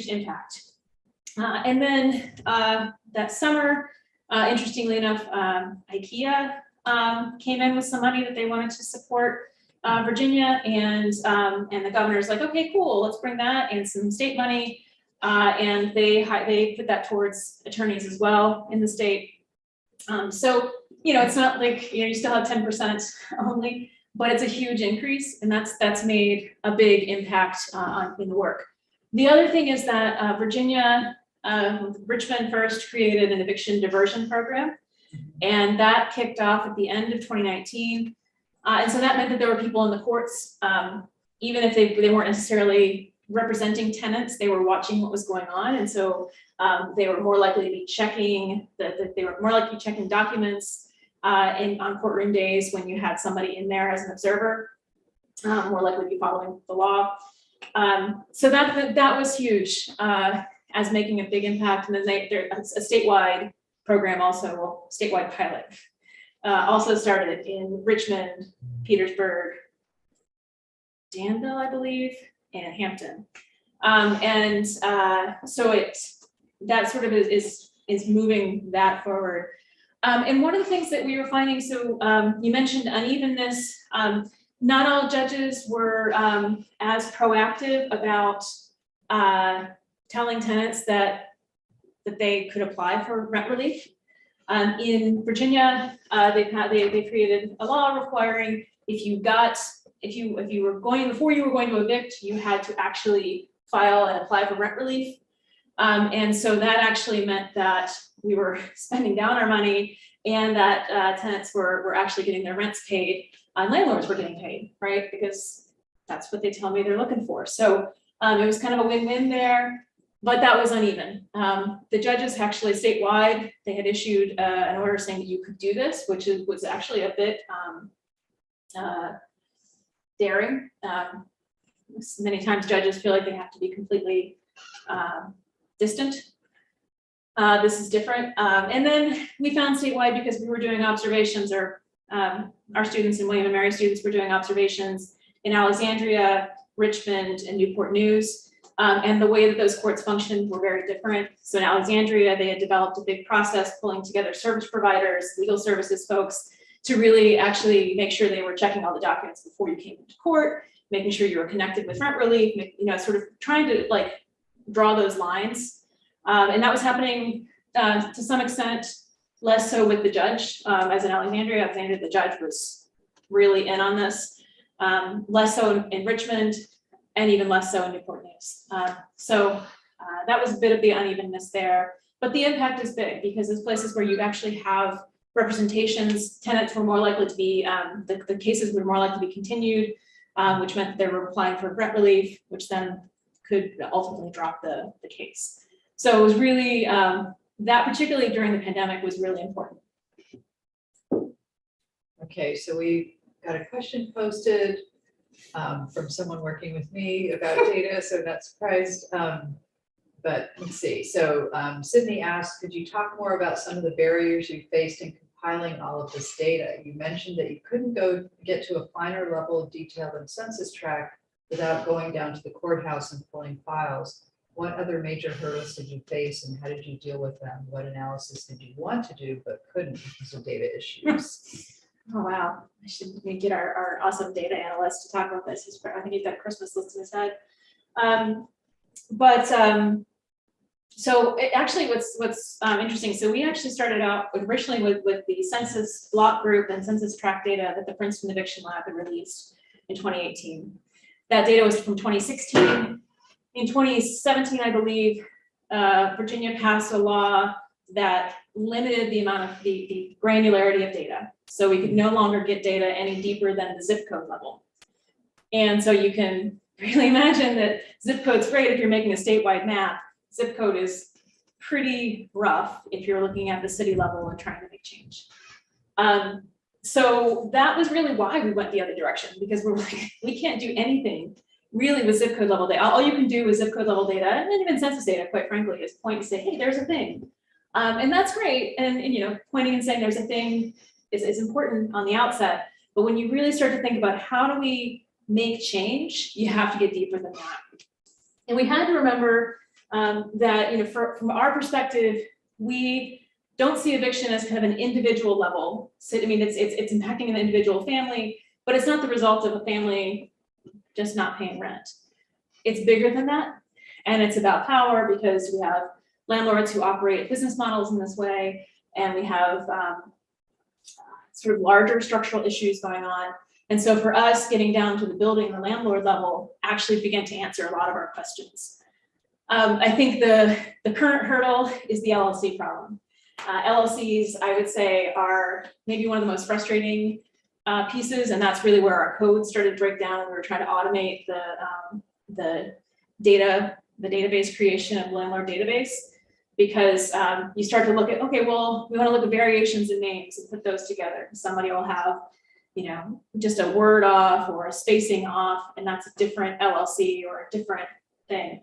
impact. And then that summer, interestingly enough, IKEA came in with some money that they wanted to support Virginia, and the governor's like, okay, cool, let's bring that and some state money, and they put that towards attorneys as well in the state. So, you know, it's not like, you know, you still have 10% only, but it's a huge increase, and that's made a big impact in the work. The other thing is that Richmond first created an eviction diversion program, and that kicked off at the end of 2019. And so that meant that there were people in the courts even if they weren't necessarily representing tenants, they were watching what was going on. And so they were more likely to be checking, they were more likely to be checking documents on courtroom days when you had somebody in there as an observer, more likely to be following the law. So that was huge as making a big impact. And then there's a statewide program also, well, statewide pilot, also started in Richmond, Petersburg, Danville, I believe, and Hampton. So that sort of is moving that forward. And one of the things that we were finding, so you mentioned unevenness. Not all judges were as proactive about telling tenants that they could apply for rent relief. In Virginia, they created a law requiring before you were going to evict, you had to actually file and apply for rent relief. And so that actually meant that we were spending down our money and that tenants were actually getting their rents paid. Landlords were getting paid, right? Because that's what they tell me they're looking for. So it was kind of a win-win there, but that was uneven. The judges actually statewide, they had issued an order saying that you could do this, which was actually a bit daring. Many times judges feel like they have to be completely distant. This is different. And then we found statewide, because we were doing observations, or our students and William and Mary students were doing observations in Alexandria, Richmond, and Newport News. And the way that those courts functioned were very different. So in Alexandria, they had developed a big process pulling together service providers, legal services folks, to really actually make sure they were checking all the documents before you came into court, making sure you were connected with rent relief, sort of trying to like draw those lines. And that was happening to some extent, less so with the judge. As in Alexandria, the judge was really in on this, less so in Richmond, and even less so in Newport News. So that was a bit of the unevenness there, but the impact is big because it's places where you actually have representations. Tenants were more likely to be, the cases were more likely to be continued, which meant they were applying for rent relief, which then could ultimately drop the case. So it was really, that particularly during the pandemic was really important. Okay, so we got a question posted from someone working with me about data, so not surprised. But let's see. So Sydney asked, could you talk more about some of the barriers you faced in compiling all of this data? You mentioned that you couldn't get to a finer level of detail than census tract without going down to the courthouse and pulling files. What other major hurdles did you face and how did you deal with them? What analysis did you want to do but couldn't because of data issues? Oh, wow. I should get our awesome data analyst to talk about this. I think he's got a Christmas list in his head. So actually what's interesting, so we actually started out originally with the census block group and census tract data that the Princeton Eviction Lab had released in 2018. That data was from 2016. In 2017, I believe, Virginia passed a law that limited the amount of the granularity of data. So we could no longer get data any deeper than the zip code level. And so you can really imagine that zip code's great if you're making a statewide map. Zip code is pretty rough if you're looking at the city level and trying to make change. So that was really why we went the other direction, because we're like, we can't do anything really with zip code level data. All you can do with zip code level data, and even census data, quite frankly, is point and say, hey, there's a thing. And that's great. And pointing and saying there's a thing is important on the outset. But when you really start to think about how do we make change, you have to get deeper than that. And we had to remember that from our perspective, we don't see eviction as kind of an individual level. So I mean, it's impacting an individual family, but it's not the result of a family just not paying rent. It's bigger than that, and it's about power because we have landlords who operate business models in this way, and we have sort of larger structural issues going on. And so for us, getting down to the building, the landlord level, actually began to answer a lot of our questions. I think the current hurdle is the LLC problem. LLCs, I would say, are maybe one of the most frustrating pieces, and that's really where our code started to break down, and we were trying to automate the database creation of landlord database, because you start to look at, okay, well, we want to look at variations in names and put those together. Somebody will have, just a word off or a spacing off, and that's a different LLC or a different thing.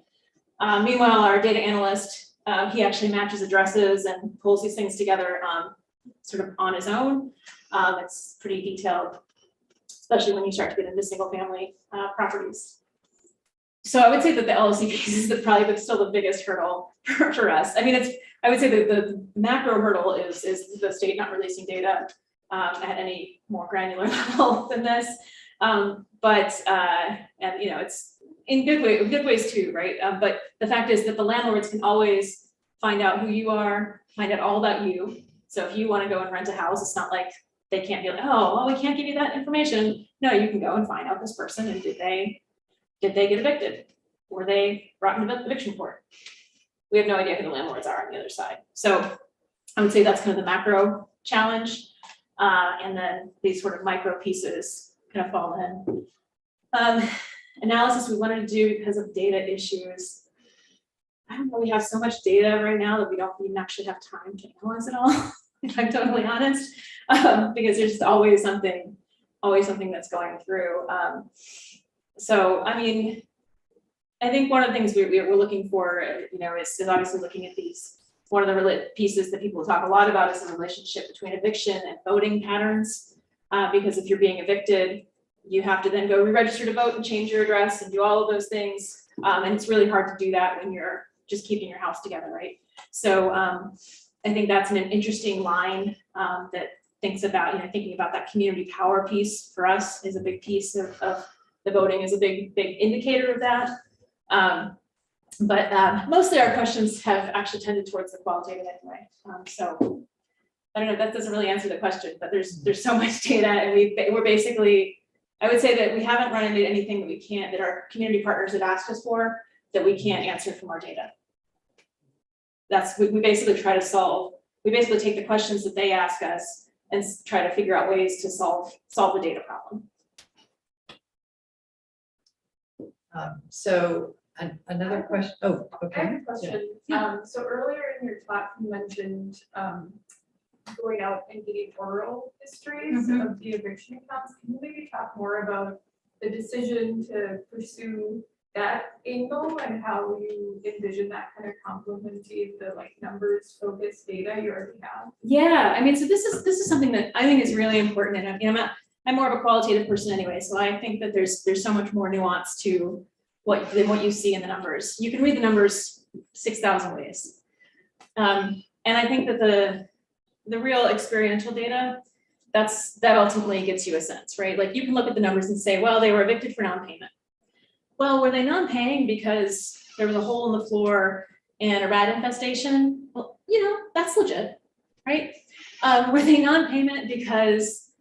Meanwhile, our data analyst, he actually matches addresses and pulls these things together sort of on his own. It's pretty detailed, especially when you start to get into single family properties. So I would say that the LLC piece is probably still the biggest hurdle for us. I mean, I would say that the macro hurdle is the state not releasing data at any more granular level than this. And it's in good ways too, right? But the fact is that the landlords can always find out who you are, find out all about you. So if you want to go and rent a house, it's not like they can't be like, oh, well, we can't give you that information. No, you can go and find out this person, and did they get evicted? Were they brought into eviction court? We have no idea who the landlords are on the other side. So I would say that's kind of the macro challenge. And then these sort of micro pieces kind of fall in. Analysis we wanted to do because of data issues. I don't know, we have so much data right now that we don't even actually have time to analyze it all, if I'm totally honest, because there's just always something that's going through. So, I mean, I think one of the things we're looking for, is obviously looking at these. One of the pieces that people talk a lot about is the relationship between eviction and voting patterns, because if you're being evicted, you have to then go re-register to vote and change your address and do all of those things. And it's really hard to do that when you're just keeping your house together, right? So I think that's an interesting line that thinks about, thinking about that community power piece for us is a big piece of the voting is a big indicator of that. But mostly our questions have actually tended towards the qualitative anyway. So I don't know, that doesn't really answer the question, but there's so much data, and we're basically, I would say that we haven't run into anything that our community partners have asked us for that we can't answer from our data. We basically try to solve, we basically take the questions that they ask us and try to figure out ways to solve the data problem. So another question. Oh, okay. I have a question. So earlier in your talk, you mentioned going out and getting oral histories of the eviction accounts. Can you maybe talk more about the decision to pursue that angle and how you envision that kind of complementing the numbers focused data you already have? Yeah, I mean, so this is something that I think is really important, and I'm more of a qualitative person anyway, so I think that there's so much more nuance to than what you see in the numbers. You can read the numbers 6,000 ways, and I think that the real experiential data, that ultimately gets you a sense, right? Like you can look at the numbers and say, well, they were evicted for non-payment. Well, were they non-paying because there was a hole in the floor and a rat infestation? Well, that's legit, right? Were they non-payment because,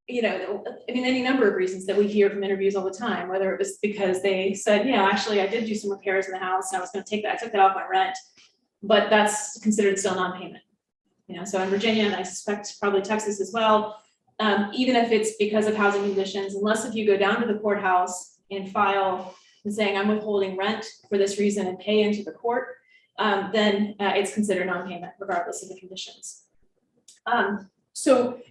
any number of reasons that we hear from interviews all the time, whether it was because they said, actually I did do some repairs in the house and I was going to take that, I took that off my rent, but that's considered still non-payment. So in Virginia, and I suspect probably Texas as well, even if it's because of housing conditions, unless if you go down to the courthouse and file and saying I'm withholding rent for this reason and pay into the court, then it's considered non-payment regardless of the conditions. So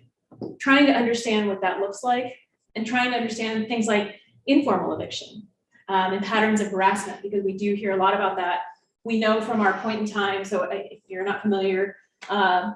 trying to understand what that looks like and trying to understand things like informal eviction and patterns of harassment, because we do hear a lot about that. We know from our point in time, so if you're not familiar,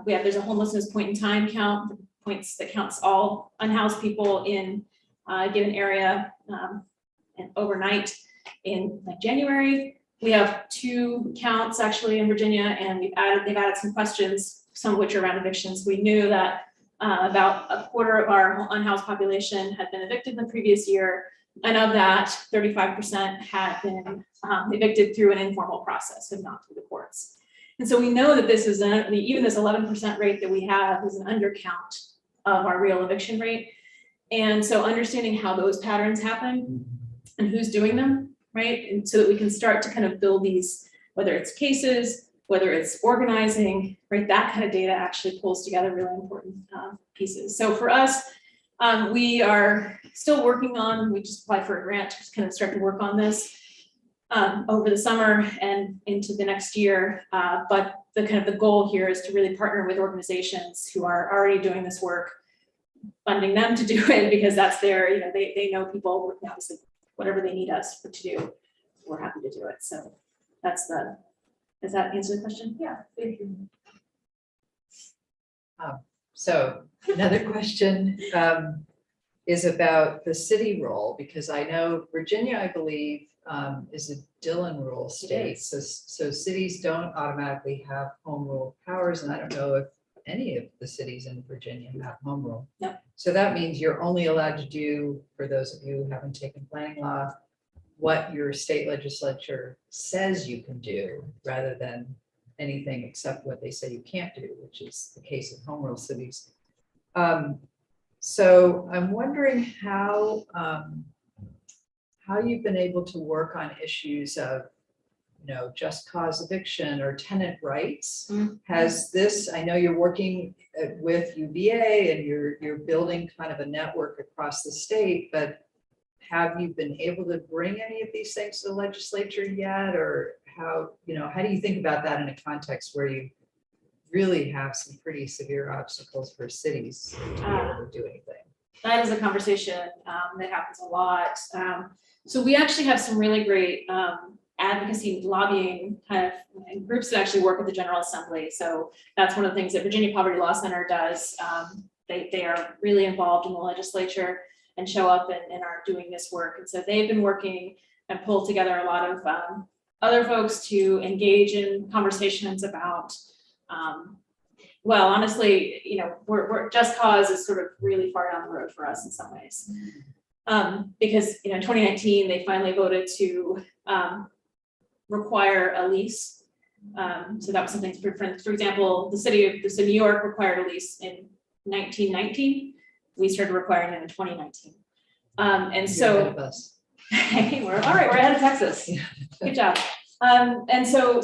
there's a homelessness point in time count, the points that counts all unhoused people in a given area, and overnight in January. We have 2 counts actually in Virginia, and they've added some questions, some of which are around evictions. We knew that about a quarter of our unhoused population had been evicted in the previous year, and of that, 35% had been evicted through an informal process and not through the courts. And so we know that this is even this 11% rate that we have is an undercount of our real eviction rate. And so understanding how those patterns happen and who's doing them, right? And so that we can start to kind of build these, whether it's cases, whether it's organizing, right? That kind of data actually pulls together really important pieces. So for us, We are still working on, we just applied for a grant to kind of start to work on this over the summer and into the next year. But the goal here is to really partner with organizations who are already doing this work, funding them to do it because that's their, they know people, obviously, whatever they need us to do, we're happy to do it. So does that answer the question? Yeah, thank you. So another question is about the city role, because I know Virginia, I believe, is a Dillon rule state. So cities don't automatically have home rule powers, and I don't know if any of the cities in Virginia have home rule. Yep. So that means you're only allowed to do, for those of you who haven't taken planning law, what your state legislature says you can do, rather than anything except what they say you can't do, which is the case of home rule cities. So I'm wondering how you've been able to work on issues of, just cause eviction or tenant rights. Has this, I know you're working with UVA and you're building kind of a network across the state, but have you been able to bring any of these things to the legislature yet? Or how do you think about that in a context where you really have some pretty severe obstacles for cities to be able to do anything? That is a conversation that happens a lot. So we actually have some really great advocacy lobbying kind of groups that actually work with the General Assembly. So that's one of the things that Virginia Poverty Law Center does. They are really involved in the legislature and show up and are doing this work. And so they've been working and pulled together a lot of other folks to engage in conversations about, well, honestly, we're just cause is sort of really far down the road for us in some ways. Because in 2019, they finally voted to require a lease. So that was something, for example, the city of New York required a lease in 1919. We started requiring it in 2019. And so we're all right, we're ahead of Texas. Good job. And so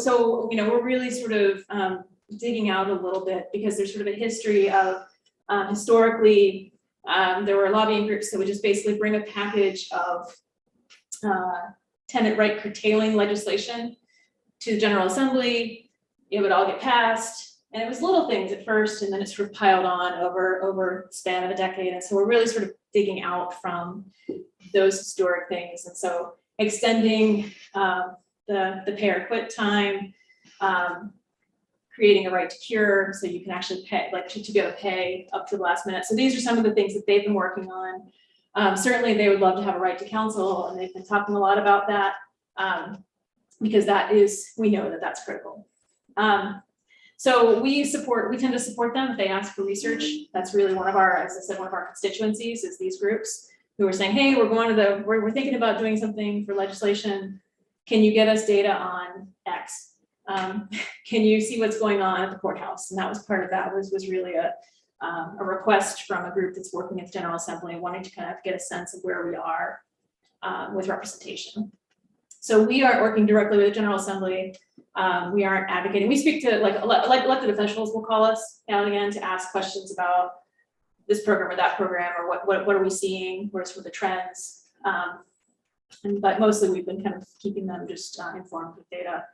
we're really sort of digging out a little bit because there's sort of a history of historically, there were lobbying groups that would just basically bring a package of tenant right curtailing legislation to the General Assembly. It would all get passed, and it was little things at first, and then it sort of piled on over the span of a decade. And so we're really sort of digging out from those historic things, and so extending the pay or quit time, creating a right to cure, so you can actually pay, like to be able to pay up to the last minute. So these are some of the things that they've been working on. Certainly they would love to have a right to counsel, and they've been talking a lot about that because we know that that's critical. So we tend to support them if they ask for research. That's really one of our constituencies is these groups who are saying, hey, we're thinking about doing something for legislation. Can you get us data on X? Can you see what's going on at the courthouse? And that was part of that was really a request from a group that's working at the General Assembly, wanting to kind of get a sense of where we are with representation. So we aren't working directly with the General Assembly. We aren't advocating. We speak to like elected officials will call us now and again to ask questions about this program or that program, or what are we seeing? What are some of the trends? But mostly we've been kind of keeping them just informed with data.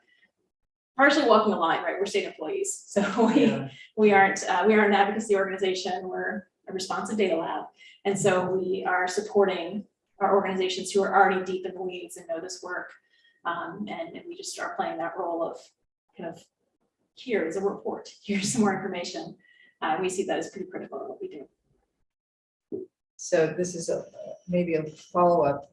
Partially walking a line, right? We're state employees, so we aren't an advocacy organization. We're a responsive data lab, and so we are supporting our organizations who are already deep in the weeds and know this work, and we just are playing that role of kind of here is a report, here's some more information. We see that as pretty critical in what we do. So this is maybe a follow-up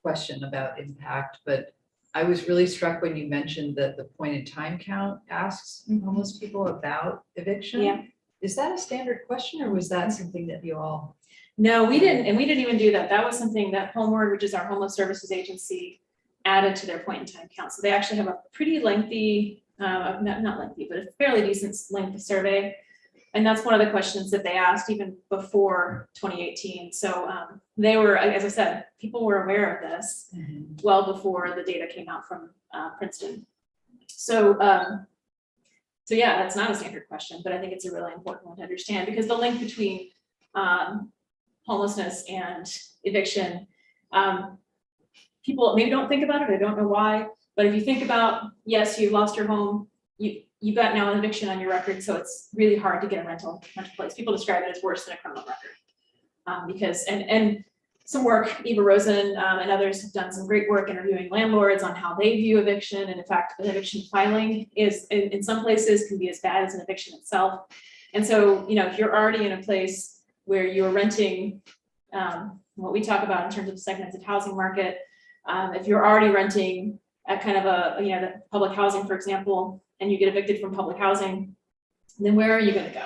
question about impact, but I was really struck when you mentioned that the point in time count asks homeless people about eviction. Yeah. Is that a standard question, or was that something that you all? No, we didn't, and we didn't even do that. That was something that Homeward, which is our homeless services agency, added to their point in time count. So they actually have a pretty lengthy, not lengthy, but a fairly decent length of survey. And that's one of the questions that they asked even before 2018. So they were, as I said, people were aware of this well before the data came out from Princeton. So yeah, that's not a standard question, but I think it's a really important one to understand, because the link between homelessness and eviction. People maybe don't think about it, I don't know why, but if you think about, yes, you lost your home, you've got now an eviction on your record, so it's really hard to get a rental place. People describe it as worse than a criminal record. Because, and some work, Eva Rosen and others have done some great work interviewing landlords on how they view eviction. And in fact, an eviction filing is, in some places, can be as bad as an eviction itself. And so, you know, if you're already in a place where you're renting, what we talk about in terms of the segmented housing market, if you're already renting at kind of a, you know, the public housing, for example, and you get evicted from public housing, then where are you going to go?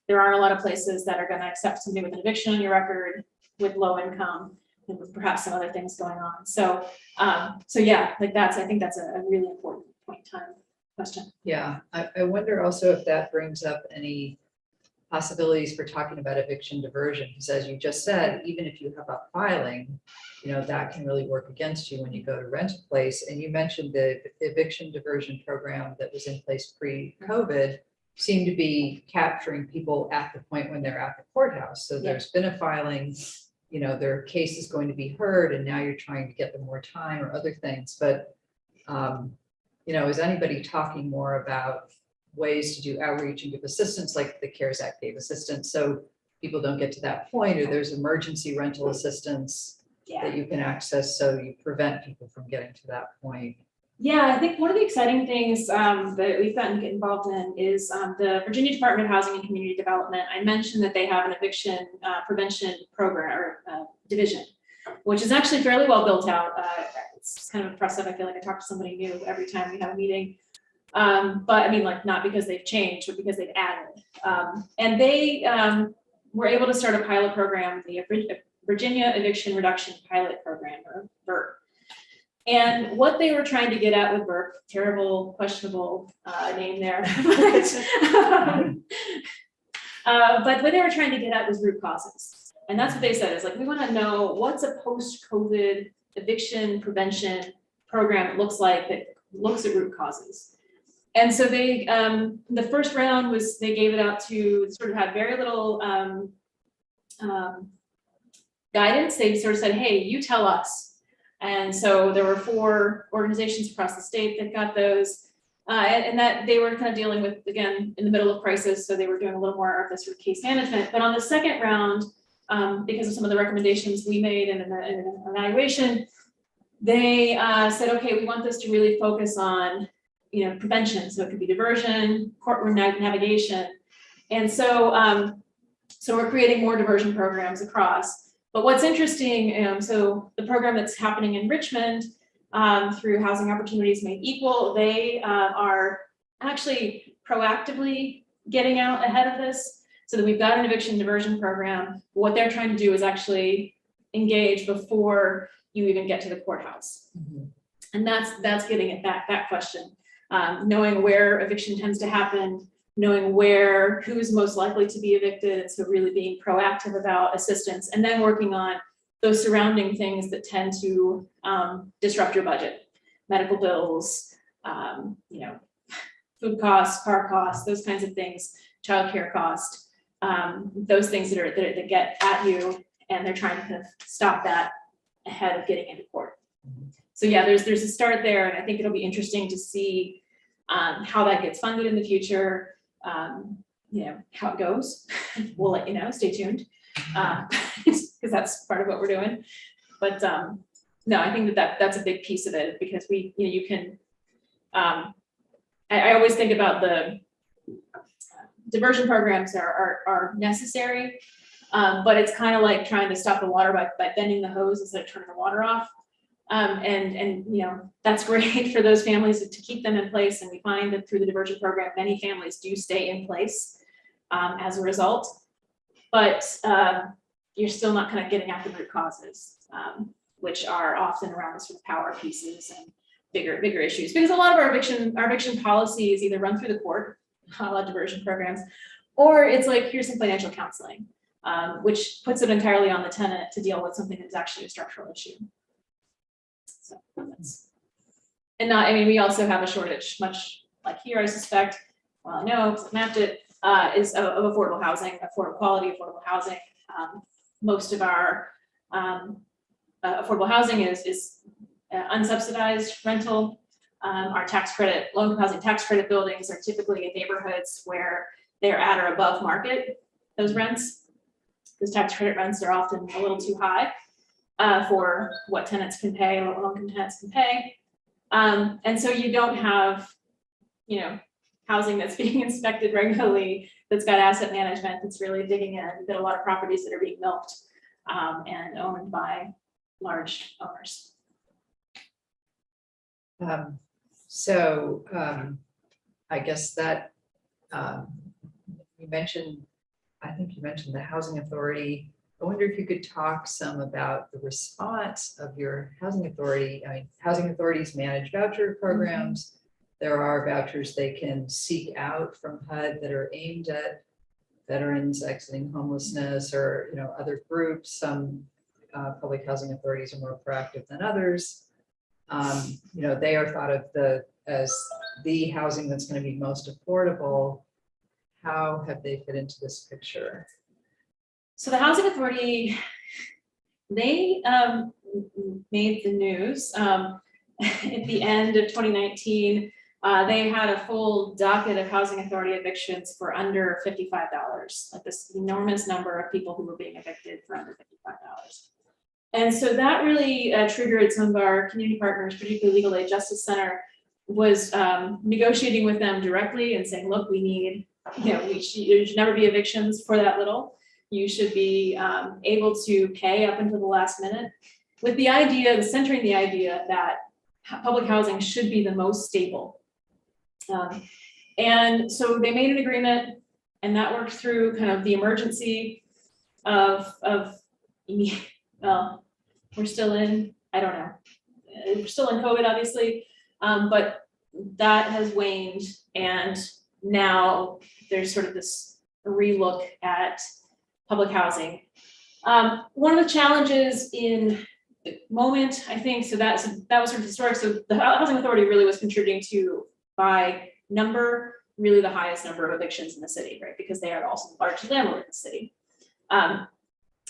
There aren't a lot of places that are going to accept somebody with an eviction on your record, with low income, and with perhaps some other things going on. So, so yeah, like I think that's a really important point in time question. Yeah, I wonder also if that brings up any possibilities for talking about eviction diversion, because as you just said, even if you have a filing, you know, that can really work against you when you go to rent a place. And you mentioned the eviction diversion program that was in place pre-COVID seemed to be capturing people at the point when they're at the courthouse. So there's been a filing, you know, their case is going to be heard, and now you're trying to get them more time or other things. But, you know, is anybody talking more about ways to do outreach and give assistance, like the CARES Act gave assistance, so people don't get to that point, or there's emergency rental assistance that you can access, so you prevent people from getting to that point? Yeah, I think one of the exciting things that we've gotten to get involved in is the Virginia Department of Housing and Community Development. I mentioned that they have an eviction prevention program or division, which is actually fairly well built out. It's kind of impressive. I feel like I talk to somebody new every time we have a meeting. But I mean, like, not because they've changed, but because they've added. And they were able to start a pilot program, the Virginia Eviction Reduction Pilot Program, or VERP. And what they were trying to get at with VERP, terrible, questionable name there, but what they were trying to get at was root causes. And that's what they said, is like, we want to know what's a post-COVID eviction prevention program looks like that looks at root causes. And so they, the first round was, they gave it out to sort of had very little guidance. They sort of said, hey, you tell us. And so there were 4 organizations across the state that got those, and that they were kind of dealing with, again, in the middle of crisis. So they were doing a little more of this sort of case management. But on the second round, because of some of the recommendations we made in an evaluation, they said, okay, we want this to really focus on, you know, prevention. So it could be diversion, courtroom navigation. And so, so we're creating more diversion programs across. But what's interesting, so the program that's happening in Richmond through Housing Opportunities Made Equal, they are actually proactively getting out ahead of this, so that we've got an eviction diversion program. What they're trying to do is actually engage before you even get to the courthouse. Mm-hmm. And that's getting at that question, knowing where eviction tends to happen, knowing who's most likely to be evicted, so really being proactive about assistance, and then working on those surrounding things that tend to disrupt your budget, medical bills, you know, food costs, car costs, those kinds of things, childcare cost, those things that get at you, and they're trying to kind of stop that ahead of getting into court. So yeah, there's a start there, and I think it'll be interesting to see how that gets funded in the future. You know, how it goes. We'll let you know, stay tuned, because that's part of what we're doing. But no, I think that's a big piece of it, because we, you know, you can, I always think about the diversion programs are necessary, but it's kind of like trying to stop the water by bending the hose instead of turning the water off. And you know, that's great for those families to keep them in place. And we find that through the diversion program, many families do stay in place as a result. But you're still not kind of getting at the root causes, which are often around the sort of power pieces and bigger issues. Because a lot of our eviction policies either run through the court, a lot of diversion programs, or it's like, here's some financial counseling, which puts it entirely on the tenant to deal with something that's actually a structural issue. So that's, and not, I mean, we also have a shortage, much like here, I suspect, well, I know, because I mapped it, is of affordable housing, quality affordable housing. Most of our affordable housing is unsubsidized rental. Our tax credit, low-income housing tax credit buildings are typically in neighborhoods where they're at or above market, those rents. Those tax credit rents are often a little too high for what tenants can pay, what low-income tenants can pay. And so you don't have, you know, housing that's being inspected regularly, that's got asset management, that's really digging in. You've got a lot of properties that are being milked and owned by large owners. I guess that you mentioned, I think you mentioned the housing authority. I wonder if you could talk some about the response of your housing authority. I mean, housing authorities manage voucher programs. There are vouchers they can seek out from HUD that are aimed at veterans exiting homelessness or, you know, other groups. Some public housing authorities are more proactive than others. You know, they are thought of as the housing that's going to be most affordable. How have they fit into this picture? So the housing authority, they made the news at the end of 2019. They had a full docket of housing authority evictions for under $55, like this enormous number of people who were being evicted for under $55. And so that really triggered some of our community partners, particularly Legal Aid Justice Center, was negotiating with them directly and saying, look, we need, you know, there should never be evictions for that little. You should be able to pay up until the last minute, with the idea, centering the idea that public housing should be the most stable. And so they made an agreement, and that worked through kind of the emergency of well, we're still in, I don't know, we're still in COVID, obviously, but that has waned, and now there's sort of this relook at public housing. One of the challenges in the moment, I think, so that was sort of historic. So the housing authority really was contributing to, by number, really the highest number of evictions in the city, right? Because they are also the largest landlord in the city.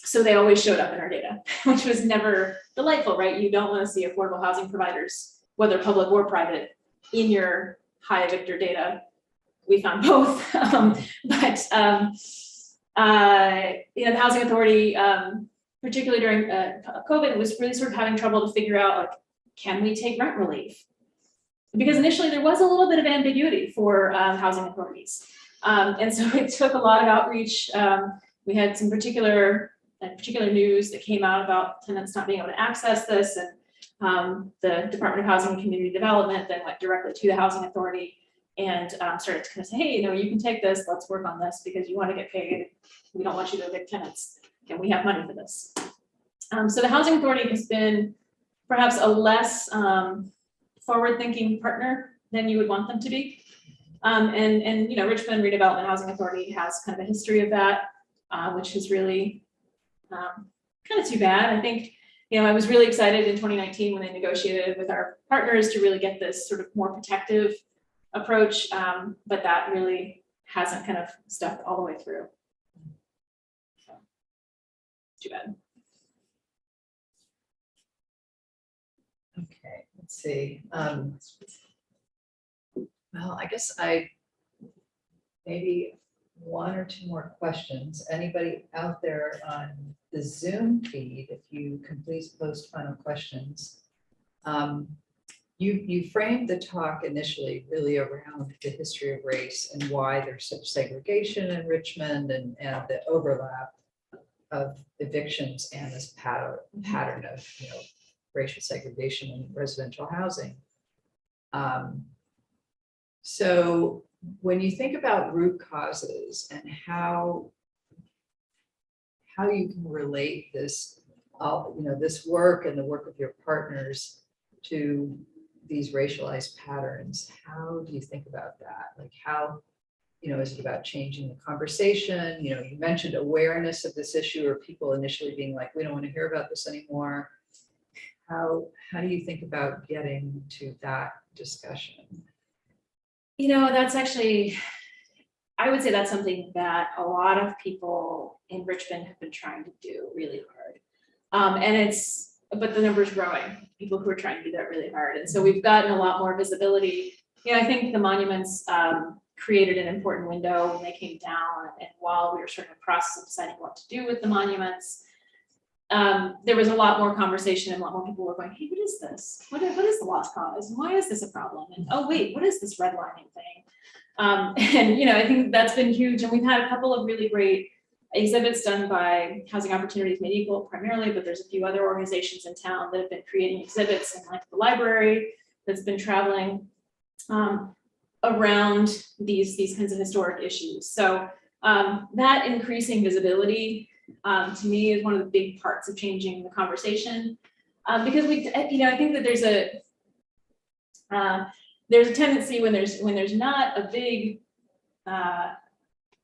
So they always showed up in our data, which was never delightful, right? You don't want to see affordable housing providers, whether public or private, in your high evictor data. We found both, you know, the housing authority, particularly during COVID, was really sort of having trouble to figure out, like, can we take rent relief? Because initially there was a little bit of ambiguity for housing authorities. And so it took a lot of outreach. We had some particular news that came out about tenants not being able to access this, and the Department of Housing and Community Development then went directly to the housing authority and started to kind of say, hey, you know, you can take this, let's work on this because you want to get paid. We don't want you to evict tenants, and we have money for this. So the housing authority has been perhaps a less forward-thinking partner than you would want them to be. And you know, Richmond Redevelopment Housing Authority has kind of a history of that, which is really kind of too bad. I think, you know, I was really excited in 2019 when they negotiated with our partners to really get this sort of more protective approach, but that really hasn't kind of stuck all the way through. So, too bad. Okay, let's see. Well, I guess maybe one or two more questions. Anybody out there on the Zoom feed, if you can please post final questions. You framed the talk initially really around the history of race and why there's such segregation in Richmond and the overlap of evictions and this pattern of, you know, racial segregation in residential housing. So when you think about root causes and how you can relate this, you know, this work and the work of your partners to these racialized patterns, how do you think about that? Like, how, you know, is it about changing the conversation? You know, you mentioned awareness of this issue, or people initially being like, we don't want to hear about this anymore. How do you think about getting to that discussion? You know, that's actually I would say that's something that a lot of people in Richmond have been trying to do really hard. But the number's growing, people who are trying to do that really hard. And so we've gotten a lot more visibility. I think the monuments created an important window when they came down, and while we were sort of in the process of deciding what to do with the monuments, there was a lot more conversation and a lot more people were going, hey, what is this? What is the lost cause? And why is this a problem? And oh wait, what is this redlining thing? And I think that's been huge. And we've had a couple of really great exhibits done by Housing Opportunities Made Equal primarily, but there's a few other organizations in town that have been creating exhibits, and like the library that's been traveling around these kinds of historic issues. So that increasing visibility to me is one of the big parts of changing the conversation, because I think that there's a tendency when there's not a big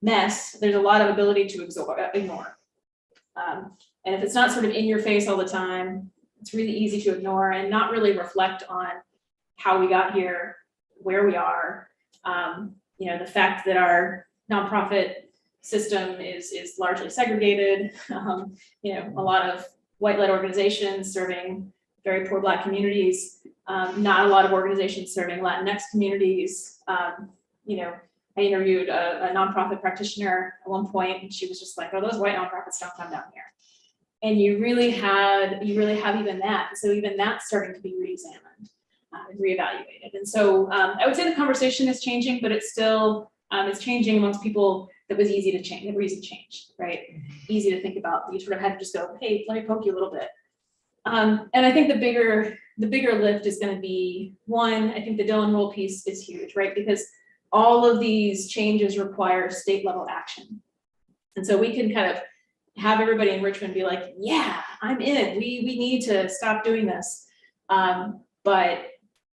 mess, there's a lot of ability to ignore. And if it's not sort of in your face all the time, it's really easy to ignore and not really reflect on how we got here, where we are. The fact that our nonprofit system is largely segregated. A lot of white-led organizations serving very poor Black communities, not a lot of organizations serving Latinx communities. I interviewed a nonprofit practitioner at one point, and she was just like, "Oh, those white nonprofits don't come down here." And you really have even that. So even that's starting to be re-examined and reevaluated. And so I would say the conversation is changing, but it's still it's changing amongst people that was easy to change, that were easy to change, right? Easy to think about. You sort of had to just go, hey, let me poke you a little bit. And I think the bigger lift is going to be, one, I think the Dillon rule piece is huge, right? Because all of these changes require state level action. And so we can kind of have everybody in Richmond be like, yeah, I'm in, we need to stop doing this. But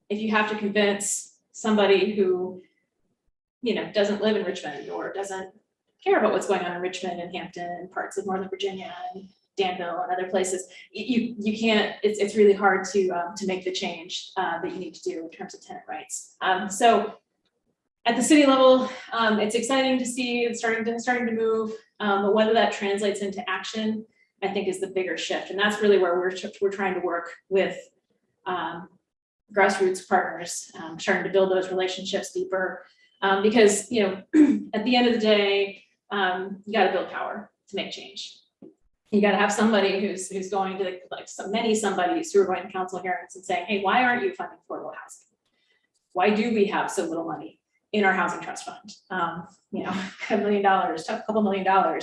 if you have to convince somebody who, doesn't live in Richmond or doesn't care about what's going on in Richmond and Hampton and parts of Northern Virginia and Danville and other places, you can't, it's really hard to make the change that you need to do in terms of tenant rights. So at the city level, it's exciting to see it's starting to move, but whether that translates into action, I think is the bigger shift. And that's really where we're trying to work with grassroots partners, starting to build those relationships deeper. Because at the end of the day, you got to build power to make change. You got to have somebody who's going to somebodies who are going to council hearings and saying, hey, why aren't you funding affordable housing? Why do we have so little money in our housing trust fund? $1 million, a couple $1 million.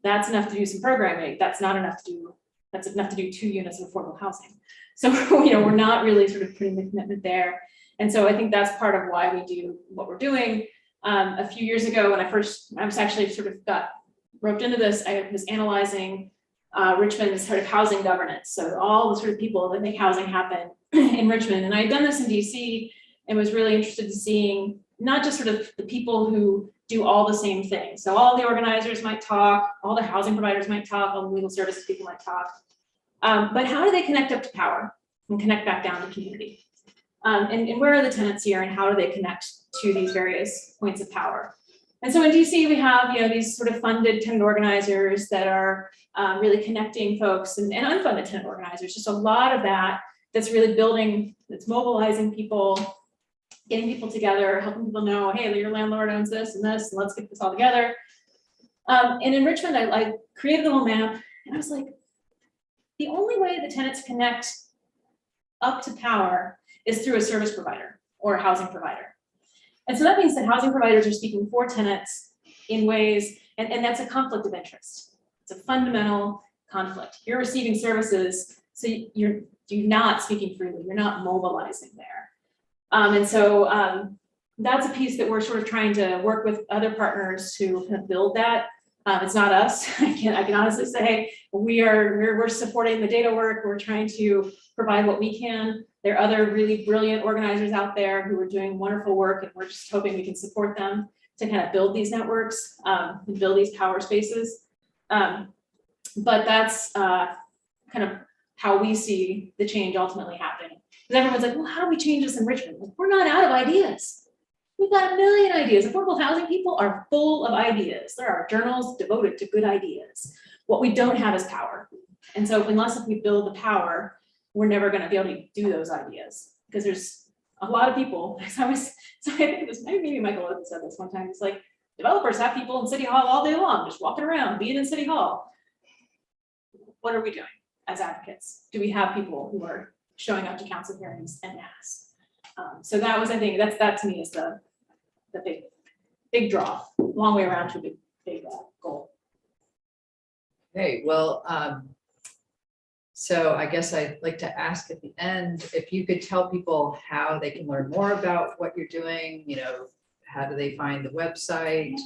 That's enough to do some programming. That's not enough to do. That's enough to do 2 units of affordable housing. So we're not really sort of putting the commitment there. And so I think that's part of why we do what we're doing. A few years ago, when I was actually sort of got roped into this, I was analyzing Richmond's sort of housing governance. So all the sort of people that make housing happen in Richmond. And I had done this in DC and was really interested in seeing not just sort of the people who do all the same things. So all the organizers might talk, all the housing providers might talk, all the legal services people might talk. But how do they connect up to power and connect back down to community? And where are the tenants here and how do they connect to these various points of power? And so in DC, we have these sort of funded tenant organizers that are really connecting folks and unfunded tenant organizers, just a lot of that's really building, that's mobilizing people, getting people together, helping people know, hey, your landlord owns this, and let's get this all together. And in Richmond, I created a little map and I was like, the only way the tenants connect up to power is through a service provider or a housing provider. And so that means that housing providers are speaking for tenants in ways, and that's a conflict of interest. It's a fundamental conflict. You're receiving services, so you're not speaking freely, you're not mobilizing there. And so that's a piece that we're sort of trying to work with other partners to kind of build that. It's not us. I can honestly say we're supporting the data work. We're trying to provide what we can. There are other really brilliant organizers out there who are doing wonderful work, and we're just hoping we can support them to kind of build these networks and build these power spaces. But that's kind of how we see the change ultimately happening. Because everyone's like, well, how do we change this in Richmond? Like, we're not out of ideas. We've got a million ideas. Affordable housing people are full of ideas. There are journals devoted to good ideas. What we don't have is power. And so unless we build the power, we're never going to be able to do those ideas because there's a lot of people. So I think it was maybe Michael Oates said this one time. It's like developers have people in City Hall all day long, just walking around, being in City Hall. What are we doing as advocates? Do we have people who are showing up to council hearings en masse? So that was, I think, that to me is the big draw, long way around to a big goal. Okay, well, so I guess I'd like to ask at the end, if you could tell people how they can learn more about what you're doing, you know, how do they find the website?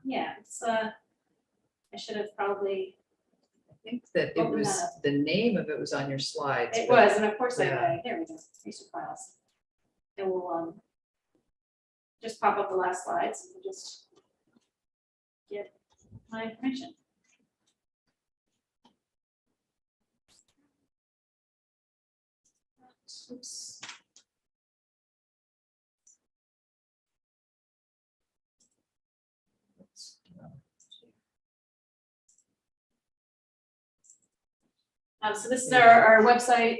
Yeah, it's I should have probably. I think that it Open was, that up. the name of it was on your slides. It but- was, and of course, Yeah. there we go, research files. It will just pop up the last slides and just get my information. Oops. So this is our website.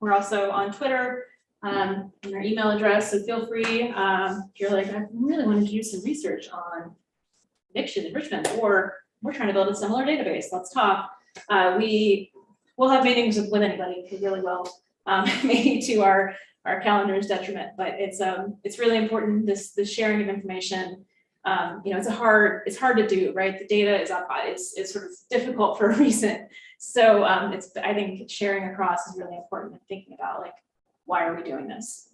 We're also on Twitter, and our email address, so feel free, if you're like, I really want to do some research on eviction in Richmond, or we're trying to build a similar database, let's talk. We will have meetings with anybody who really will, maybe to our calendar's detriment, but it's really important, this sharing of information. You know, it's hard to do, right? The data is sort of difficult for a reason. So I think sharing across is really important and thinking about like, why are we doing this?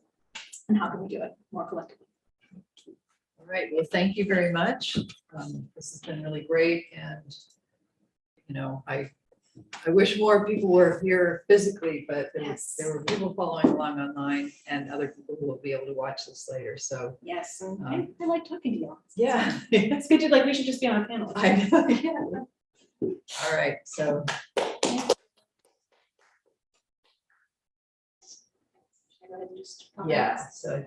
And how can we do it more collectively? All right, well, thank you very much. This has been really great, and you know, I wish more people were here physically, but there were people following along online and other people who will be able to watch this later. So Yes, and I like talking to y'all. yeah, It's good to like, we should just be on a panel. I know. Yeah. All right, so Should I go ahead and just- yeah, so